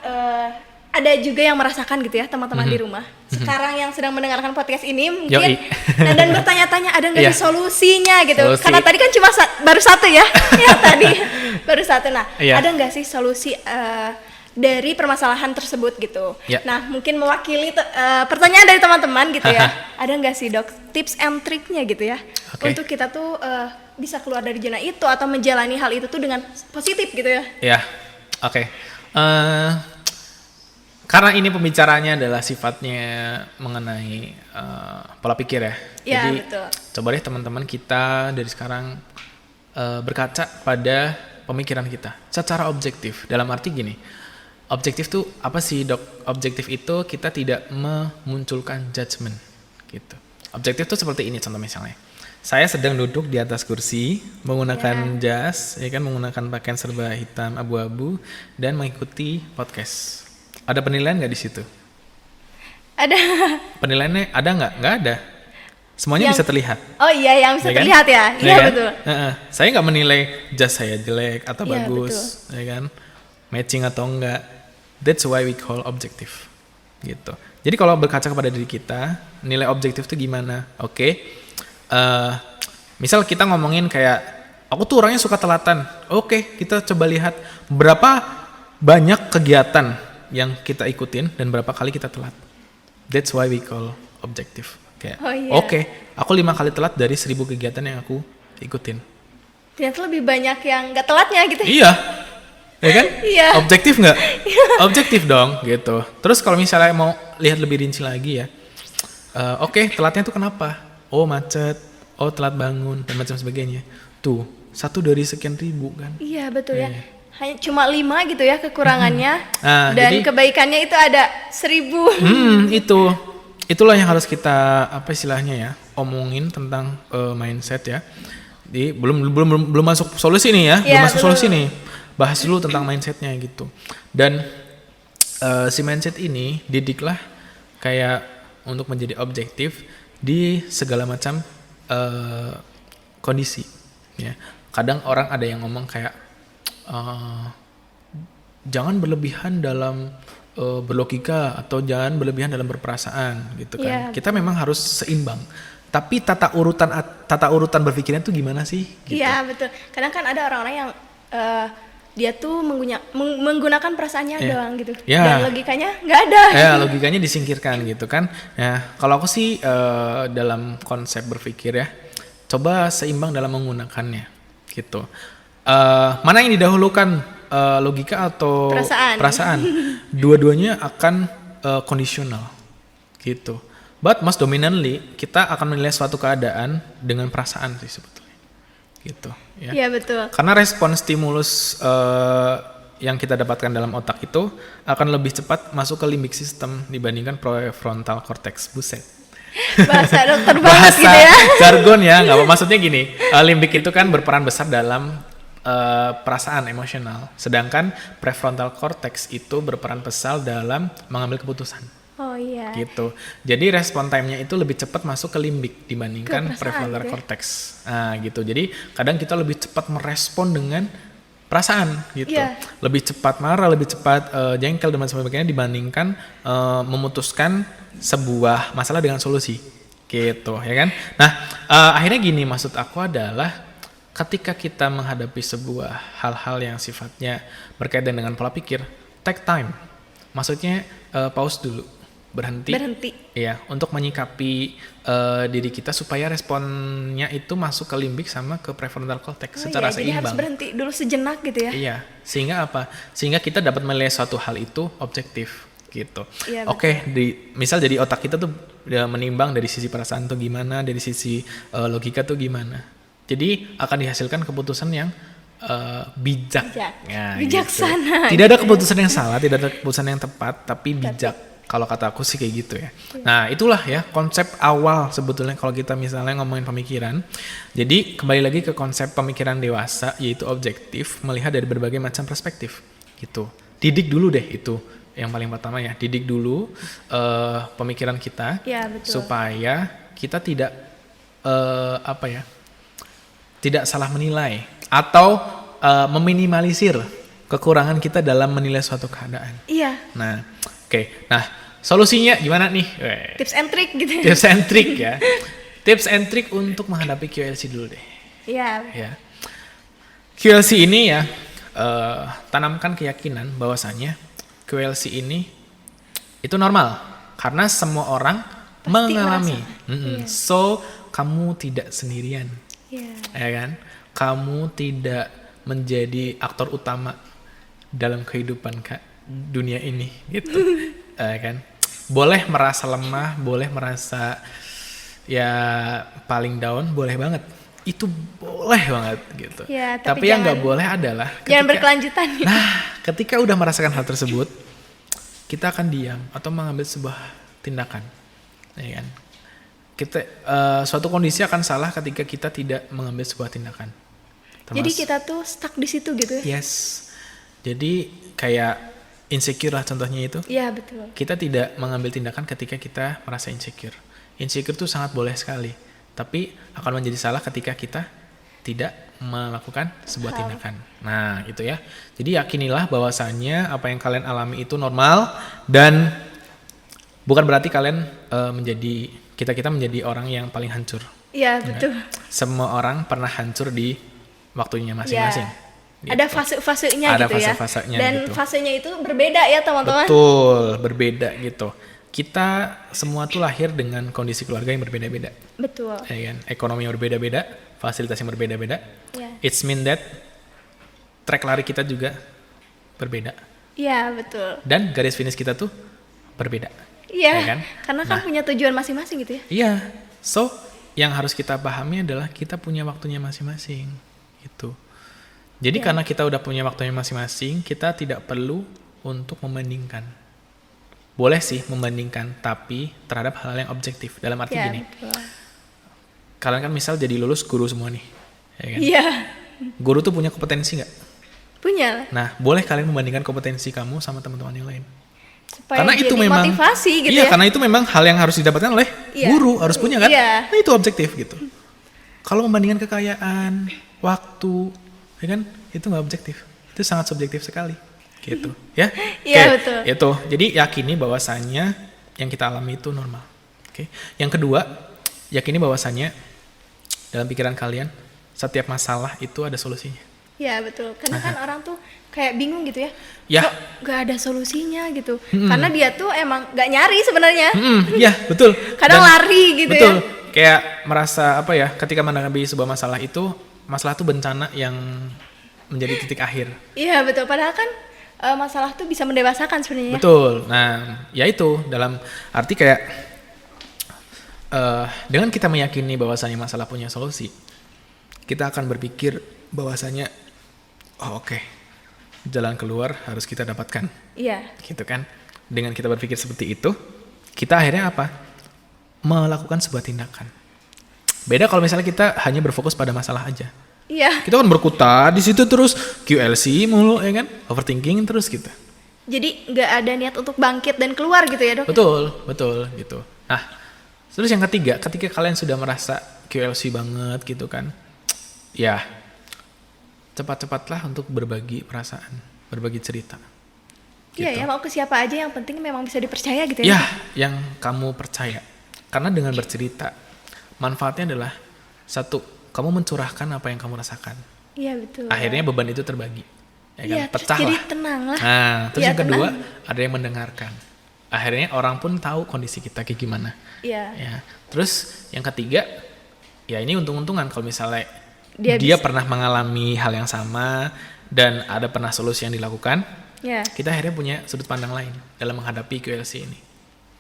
ada juga yang merasakan gitu ya, teman-teman di rumah sekarang yang sedang mendengarkan podcast ini mungkin dan bertanya-tanya ada nggak sih solusinya gitu. Karena tadi kan cuma baru satu ya, ya tadi baru satu. Nah ada nggak sih solusi dari permasalahan tersebut gitu. Nah mungkin mewakili pertanyaan dari teman-teman gitu ya. Ada nggak sih Dok tips and triknya gitu ya untuk kita tuh bisa keluar dari zona itu atau menjalani hal itu tuh dengan positif gitu ya? Ya, oke. Karena ini pembicaranya adalah sifatnya mengenai pola pikir ya. Jadi betul. Coba deh teman-teman kita dari sekarang berkaca pada pemikiran kita secara objektif. Dalam arti gini, objektif tuh apa sih Dok? Objektif itu kita tidak memunculkan judgement gitu. Objektif tuh seperti ini contoh misalnya. Saya sedang duduk di atas kursi menggunakan jas, ya kan, menggunakan pakaian serba hitam abu-abu dan mengikuti podcast. Ada penilaian nggak di situ? Ada. Penilaiannya ada nggak? Nggak ada. Semuanya bisa terlihat. Oh iya, yang bisa terlihat ya. Iya kan? betul. Saya nggak menilai jas saya jelek atau bagus, ya kan, matching atau enggak. That's why we call objective, gitu. Jadi kalau berkaca kepada diri kita, nilai objektif itu gimana? Oke. Misal kita ngomongin kayak aku tuh orangnya suka telatan. Oke, kita coba lihat berapa banyak kegiatan yang kita ikutin dan berapa kali kita telat. That's why we call objective. Kayak oke, aku 5 kali telat dari 1000 kegiatan yang aku ikutin. Ternyata lebih banyak yang nggak telatnya gitu. Iya, ya kan? Iya. Objektif nggak? Objektif dong, gitu. Terus kalau misalnya mau lihat lebih rinci lagi ya, oke, telatnya tuh kenapa? Oh macet, oh telat bangun dan macam sebagainya. Tuh 1 dari sekian ribu kan? Iya betul ya. Hanya cuma 5 gitu ya kekurangannya, dan jadi, kebaikannya itu ada 1000. Itulah yang harus kita apa istilahnya ya, omongin tentang mindset ya. Jadi belum masuk solusi nih ya, belum masuk solusi nih. Bahas dulu tentang mindsetnya gitu. Dan si mindset ini didiklah kayak untuk menjadi objektif di segala macam kondisi ya. Kadang orang ada yang ngomong kayak jangan berlebihan dalam berlogika atau jangan berlebihan dalam berperasaan gitu kan. Kita memang harus seimbang. Tapi tata urutan berpikirnya tuh gimana sih? Iya betul. Kadang kan ada orang-orang yang dia tuh menggunakan perasaannya doang gitu, dan logikanya nggak ada. Ya logikanya disingkirkan gitu kan. Ya kalau aku sih dalam konsep berpikir ya, coba seimbang dalam menggunakannya gitu. Mana yang didahulukan, logika atau perasaan? Dua-duanya akan kondisional gitu. But most dominantly kita akan menilai suatu keadaan dengan perasaan sih sebetulnya. Gitu ya. Iya betul. Karena respon stimulus yang kita dapatkan dalam otak itu akan lebih cepat masuk ke limbic system dibandingkan prefrontal cortex. Buset. Bahasa dokter banget gitu ya. Jargon ya, nggak apa. Maksudnya gini, limbic itu kan berperan besar dalam perasaan emosional, sedangkan prefrontal cortex itu berperan besar dalam mengambil keputusan. Oh iya. Gitu. Jadi respon time-nya itu lebih cepat masuk ke limbic dibandingkan prefrontal cortex. Nah, gitu. Jadi kadang kita lebih cepat merespon dengan perasaan gitu. Lebih cepat marah, lebih cepat jengkel dan sebagainya dibandingkan memutuskan sebuah masalah dengan solusi. Gitu, ya kan? Nah, akhirnya gini, maksud aku adalah ketika kita menghadapi sebuah hal-hal yang sifatnya berkaitan dengan pola pikir, take time. Maksudnya pause dulu. berhenti. Iya, untuk menyikapi diri kita supaya responnya itu masuk ke limbik sama ke prefrontal cortex secara jadi seimbang. harus berhenti dulu sejenak gitu ya. Iya, sehingga apa? Sehingga kita dapat menilai suatu hal itu objektif gitu. Iya, Oke, misal jadi otak kita tuh menimbang dari sisi perasaan tuh gimana, dari sisi logika tuh gimana. Jadi akan dihasilkan keputusan yang bijak. Ya, bijaksana. Gitu. Tidak ada keputusan yang salah, tidak ada keputusan yang tepat, tapi bijak. Kalau kata aku sih kayak gitu ya. Nah, itulah ya konsep awal sebetulnya kalau kita misalnya ngomongin pemikiran. Jadi kembali lagi ke konsep pemikiran dewasa, yaitu objektif, melihat dari berbagai macam perspektif gitu. Didik dulu deh itu yang paling pertama ya. Didik dulu pemikiran kita, supaya kita tidak tidak salah menilai atau meminimalisir kekurangan kita dalam menilai suatu keadaan. Iya. Nah, oke. Nah, solusinya gimana nih? Tips and trick gitu. Tips and trick ya. Tips and trick untuk menghadapi QLC dulu deh. Iya. Ya. QLC ini ya, tanamkan keyakinan bahwasanya QLC ini itu normal karena semua orang pasti mengalami. So, kamu tidak sendirian. Ya kan? Kamu tidak menjadi aktor utama dalam kehidupan dunia ini gitu. Kan? Boleh merasa lemah, boleh merasa ya paling down, boleh banget. Itu boleh banget gitu. Ya, tapi yang nggak boleh adalah jangan berkelanjutan. Nah, ketika udah merasakan hal tersebut, kita akan diam atau mengambil sebuah tindakan. Ya kan? Suatu kondisi akan salah ketika kita tidak mengambil sebuah tindakan. Jadi kita tuh stuck di situ gitu ya? Yes. Jadi kayak insecure lah contohnya itu. Iya, betul. Kita tidak mengambil tindakan ketika kita merasa insecure. Insecure tuh sangat boleh sekali. Tapi akan menjadi salah ketika kita tidak melakukan sebuah tindakan. Nah, itu ya. Jadi yakinilah bahwasannya apa yang kalian alami itu normal dan bukan berarti kalian kita menjadi orang yang paling hancur. Iya, betul. Semua orang pernah hancur di waktunya masing-masing. Gitu. Ada fase-fasenya gitu ya. Ada fase-fasenya dan gitu. Fasenya itu berbeda ya, teman-teman. Betul, berbeda gitu. Kita semua tuh lahir dengan kondisi keluarga yang berbeda-beda. Betul. Ya kan? Ekonomi yang berbeda-beda, fasilitas yang berbeda-beda. Yeah. It's mean that track lari kita juga berbeda. Iya, betul. Dan garis finish kita tuh berbeda. Iya, ya kan? Karena kan punya tujuan masing-masing gitu ya. Iya, so yang harus kita pahami adalah kita punya waktunya masing-masing gitu. Jadi karena kita udah punya waktunya masing-masing, kita tidak perlu untuk membandingkan. Boleh sih membandingkan, tapi terhadap hal yang objektif. Dalam arti gini, betul. Kalian kan misal jadi lulus guru semua nih, ya kan? Iya. Guru tuh punya kompetensi nggak? Punya. Nah, boleh kalian membandingkan kompetensi kamu sama teman-teman yang lain. Supaya karena itu memang motivasi gitu iya, ya. Karena itu memang hal yang harus didapatkan oleh guru, harus punya kan? Iya. Nah, itu objektif gitu. Kalau membandingkan kekayaan, waktu, ya kan? Itu nggak objektif. Itu sangat subjektif sekali. Gitu, ya. Iya, betul. Itu. Jadi yakini bahwasannya yang kita alami itu normal. Oke. Yang kedua, yakini bahwasannya dalam pikiran kalian setiap masalah itu ada solusinya. Ya, betul. Karena kan orang tuh kayak bingung gitu ya. Ya. Kok gak ada solusinya gitu. Karena dia tuh emang gak nyari sebenarnya. Ya, betul. Kadang lari gitu betul. ya. Kayak merasa apa ya, ketika menghadapi sebuah masalah itu, masalah itu bencana yang menjadi titik akhir. Iya, betul. Padahal kan masalah tuh bisa mendewasakan sebenarnya. Betul. Nah, ya itu dalam arti kayak dengan kita meyakini bahwasanya masalah punya solusi, kita akan berpikir bahwasanya oke, jalan keluar harus kita dapatkan. Iya. Gitu kan? Dengan kita berpikir seperti itu, kita akhirnya apa? Melakukan sebuah tindakan. Beda kalau misalnya kita hanya berfokus pada masalah aja. Iya. Kita kan berkutat di situ terus QLC mulu, ya kan? Overthinking terus gitu. Jadi nggak ada niat untuk bangkit dan keluar gitu ya, Dok? Betul gitu. Nah, terus yang ketiga, ketika kalian sudah merasa QLC banget gitu kan, ya cepat-cepatlah untuk berbagi perasaan, berbagi cerita. Iya gitu. ya, mau ke siapa aja, yang penting memang bisa dipercaya gitu ya. Ya, yang kamu percaya. Karena dengan bercerita, manfaatnya adalah satu, kamu mencurahkan apa yang kamu rasakan. Iya, betul. Akhirnya beban itu terbagi. Ya kan? Iya, pecah jadi lah. tenang lah. Nah, terus ya, yang kedua, tenang. ada yang mendengarkan. akhirnya orang pun tahu kondisi kita kayak gimana. Iya. Ya. Terus yang ketiga, ya ini untung-untungan kalau misalnya dia pernah mengalami hal yang sama dan ada pernah solusi yang dilakukan, kita akhirnya punya sudut pandang lain dalam menghadapi QLC ini.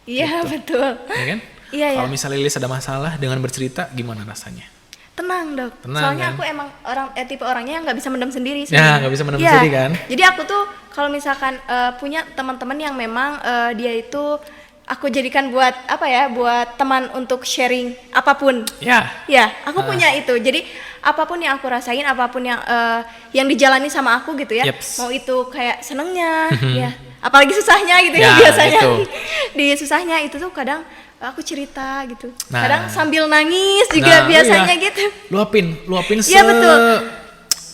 Iya, gitu. Betul. Ya kan? Iya, kalau misalnya Lilis ada masalah dengan bercerita, gimana rasanya? Tenang, Dok. Tenang, soalnya kan? aku emang tipe orangnya yang nggak bisa mendam sendiri. Ya, nggak bisa mendam sendiri kan? Jadi aku tuh kalau misalkan punya teman-teman yang memang dia itu aku jadikan buat buat teman untuk sharing apapun. Ya, aku punya itu. Jadi apapun yang aku rasain, apapun yang dijalani sama aku gitu ya. Mau itu kayak senengnya, ya, apalagi susahnya gitu ya biasanya. Gitu. Di susahnya itu tuh kadang aku cerita gitu. Kadang sambil nangis juga biasanya gitu. Luapin Iya, betul.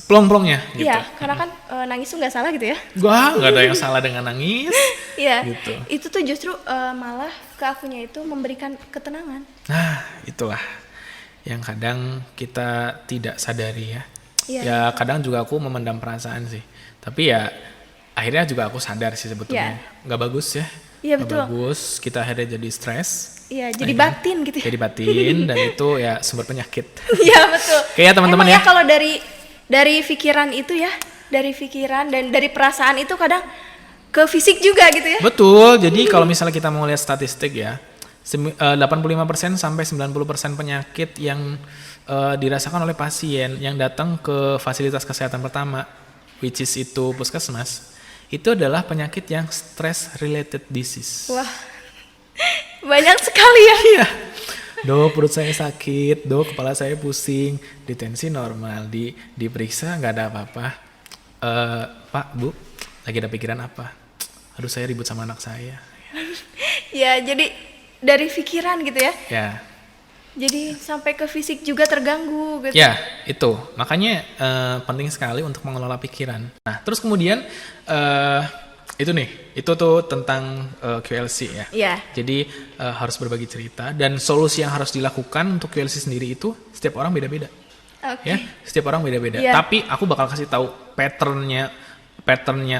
Plong-plongnya gitu. Iya, karena kan nangis tuh nggak salah gitu ya. Gua nggak ada yang salah dengan nangis. Iya. Gitu. Itu tuh justru malah ke akunya itu memberikan ketenangan. Nah, itulah yang kadang kita tidak sadari ya. Iya. Ya kadang juga aku memendam perasaan sih. Tapi ya akhirnya juga aku sadar sih sebetulnya. Nggak bagus ya. Iya, betul. Bagus, kita akhirnya jadi stres. Iya, jadi batin gitu ya. Jadi batin dan itu ya sumber penyakit. Iya, betul. Kayak teman-teman ya. Kalau dari pikiran itu ya, dari pikiran dan dari perasaan itu kadang ke fisik juga gitu ya. Betul. Jadi kalau misalnya kita mau lihat statistik ya, 85% sampai 90% penyakit yang dirasakan oleh pasien yang datang ke fasilitas kesehatan pertama, which is itu puskesmas, itu adalah penyakit yang stress related disease. Wah, banyak sekali ya. Iya. Dok, perut saya sakit, dok, kepala saya pusing, di tensi normal, diperiksa nggak ada apa-apa. Pak, Bu, lagi ada pikiran apa? Aduh, saya ribut sama anak saya. Ya, jadi dari pikiran gitu ya. Ya. Jadi sampai ke fisik juga terganggu gitu. Ya, itu. Makanya penting sekali untuk mengelola pikiran. Nah, terus kemudian itu tuh tentang QLC ya. Iya. Jadi harus berbagi cerita dan solusi yang harus dilakukan untuk QLC sendiri itu setiap orang beda-beda. Okay. Ya, setiap orang beda-beda. Yeah. Tapi aku bakal kasih tahu patternnya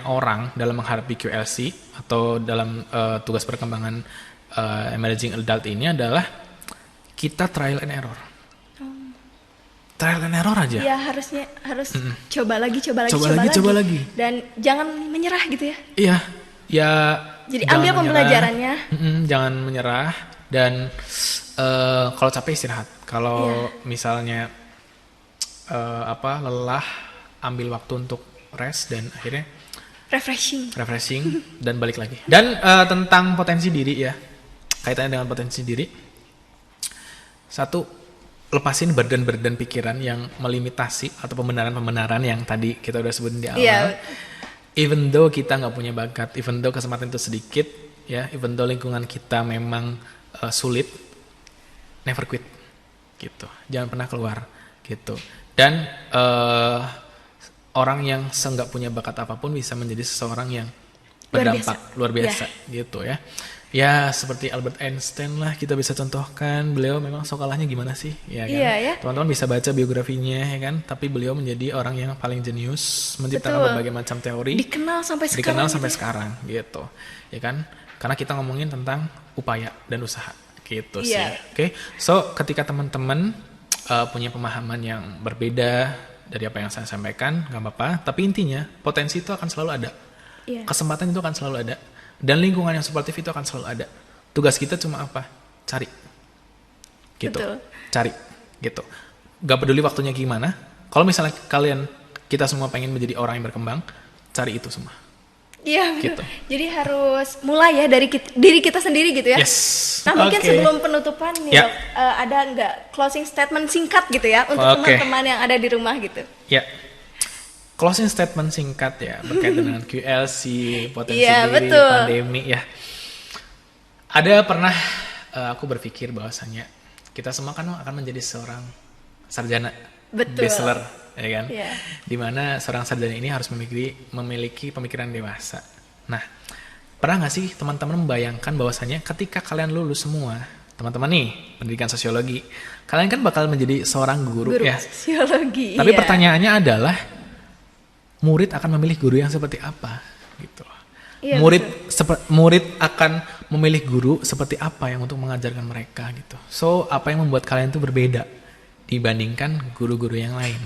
orang dalam menghadapi QLC atau dalam tugas perkembangan emerging adult ini adalah kita trial and error. Trial and error aja. Ya harus coba lagi. Dan jangan menyerah gitu ya. Iya, ya. Jadi ambil pembelajarannya. Jangan menyerah dan kalau capek istirahat. Kalau misalnya lelah, ambil waktu untuk rest dan akhirnya refreshing dan balik lagi. Dan tentang potensi diri ya, kaitannya dengan potensi diri. Satu, lepasin beban-beban pikiran yang melimitasi atau pembenaran-pembenaran yang tadi kita udah sebutin di awal. Yeah. Even though kita nggak punya bakat, even though kesempatan itu sedikit, ya, even though lingkungan kita memang sulit, never quit, gitu. Jangan pernah keluar, gitu. Dan orang yang nggak punya bakat apapun bisa menjadi seseorang yang berdampak luar biasa, gitu ya. Ya seperti Albert Einstein lah kita bisa contohkan, beliau memang sokalahnya gimana sih, ya kan? Yeah. Teman-teman bisa baca biografinya, ya kan? Tapi beliau menjadi orang yang paling jenius, menciptakan berbagai macam teori, dikenal sampai sekarang, gitu, ya kan? Karena kita ngomongin tentang upaya dan usaha, gitu sih. Oke. So ketika teman-teman punya pemahaman yang berbeda dari apa yang saya sampaikan, nggak apa-apa. Tapi intinya potensi itu akan selalu ada, kesempatan itu akan selalu ada. Dan lingkungan yang suportif itu akan selalu ada. Tugas kita cuma apa? Cari. Gitu. Betul. Cari. Gitu. Gak peduli waktunya gimana. Kalau misalnya kita semua pengen menjadi orang yang berkembang, cari itu semua. Iya, gitu. Jadi harus mulai ya dari diri kita sendiri gitu ya. Yes. Nah mungkin sebelum penutupan nih Dok, ada nggak closing statement singkat gitu ya untuk teman-teman yang ada di rumah gitu? Ya. Closing statement singkat ya berkaitan dengan QLC, potensi diri, pandemi ya. Ada pernah aku berpikir bahwasannya kita semua kan akan menjadi seorang sarjana, bachelor, ya kan? Yeah. Dimana seorang sarjana ini harus memiliki pemikiran dewasa. Nah, pernah nggak sih teman-teman membayangkan bahwasannya ketika kalian lulus semua, teman-teman nih pendidikan sosiologi, kalian kan bakal menjadi seorang guru ya. Sosiologi. Tapi pertanyaannya adalah murid akan memilih guru yang seperti apa gitu. Murid murid akan memilih guru seperti apa yang untuk mengajarkan mereka gitu. So, apa yang membuat kalian tuh berbeda dibandingkan guru-guru yang lain?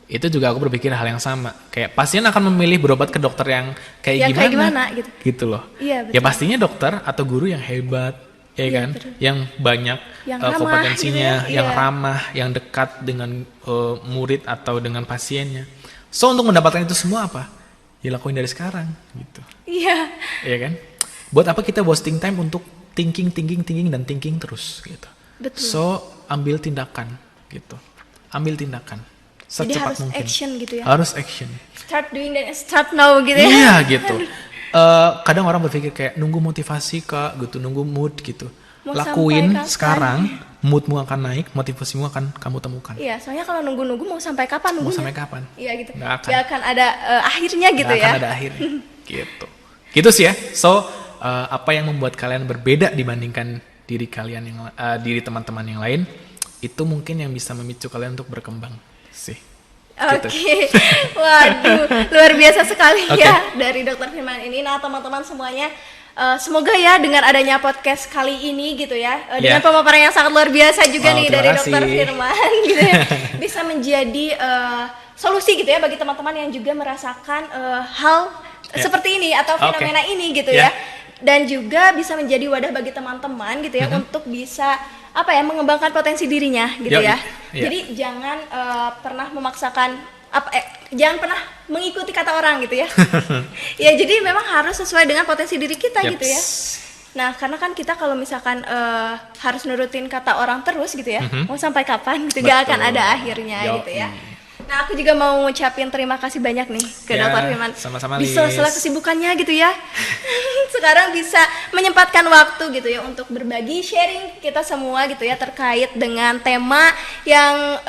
Itu juga aku berpikir hal yang sama. Kayak pasien akan memilih berobat ke dokter yang kayak gimana gitu. Gitu loh. Iya, betul. Ya pastinya dokter atau guru yang hebat, ya kan? Betul. Yang banyak yang kompetensinya, gitu ya. yang ramah, yang dekat dengan murid atau dengan pasiennya. So, untuk mendapatkan itu semua apa? Ya lakuin dari sekarang gitu. Iya. Iya kan? Buat apa kita wasting time untuk thinking dan thinking terus gitu. Betul. So, ambil tindakan gitu. Ambil tindakan secepat Jadi harus mungkin. action gitu ya. Harus action. Start doing dan start now gitu ya. Iya gitu. Kadang orang berpikir kayak nunggu motivasi Kak gitu, nunggu mood gitu. Mau Lakuin sampai kapan? sekarang, moodmu akan naik, motivasimu akan kamu temukan. Iya, soalnya kalau nunggu-nunggu mau sampai kapan Mau nunggunya? sampai kapan? Iya gitu. Nggak Nggak akan ada akhirnya gitu Nggak ya. akan ada akhirnya. Gitu. Gitu sih ya. So, apa yang membuat kalian berbeda dibandingkan diri kalian diri teman-teman yang lain, itu mungkin yang bisa memicu kalian untuk berkembang sih. Oke, Gitu. waduh, luar biasa sekali Oke. ya dari Dokter Firman ini. Nah, teman-teman semuanya, semoga ya dengan adanya podcast kali ini gitu ya, dengan Yeah. pemaparan yang sangat luar biasa juga Wow, nih terima dari kasih. Dokter Firman gitu ya, bisa menjadi solusi gitu ya bagi teman-teman yang juga merasakan hal Yeah. seperti ini atau Oke. fenomena ini gitu Yeah. ya. Dan juga bisa menjadi wadah bagi teman-teman gitu ya untuk bisa mengembangkan potensi dirinya gitu Yoi. ya. Iya. Jadi jangan pernah memaksakan jangan pernah mengikuti kata orang gitu ya. Ya jadi memang harus sesuai dengan potensi diri kita gitu ya. Nah karena kan kita kalau misalkan harus nurutin kata orang terus gitu ya, mau sampai kapan gitu gak akan Betul. ada akhirnya Yoi. gitu ya. Nah aku juga mau ngucapin terima kasih banyak nih ke Ya, Dokter Firman. sama-sama, Di Lis. sela-sela kesibukannya gitu ya. Sekarang bisa menyempatkan waktu gitu ya untuk berbagi sharing kita semua gitu ya terkait dengan tema yang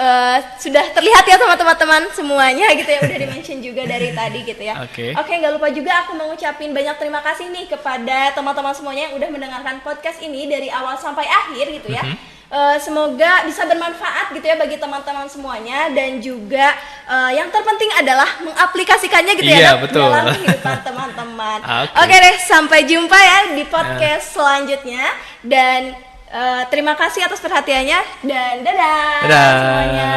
sudah terlihat ya sama teman-teman semuanya gitu ya, udah di-mention juga dari tadi gitu ya. Oke. Oke, nggak lupa juga aku mau ngucapin banyak terima kasih nih kepada teman-teman semuanya yang udah mendengarkan podcast ini dari awal sampai akhir gitu ya. Semoga bisa bermanfaat gitu ya bagi teman-teman semuanya, dan juga yang terpenting adalah mengaplikasikannya gitu Iya, ya Dok, betul. dalam kehidupan teman-teman. Oke. Oke deh, sampai jumpa ya di podcast selanjutnya, dan terima kasih atas perhatiannya dan dadah. Dadah. Semuanya.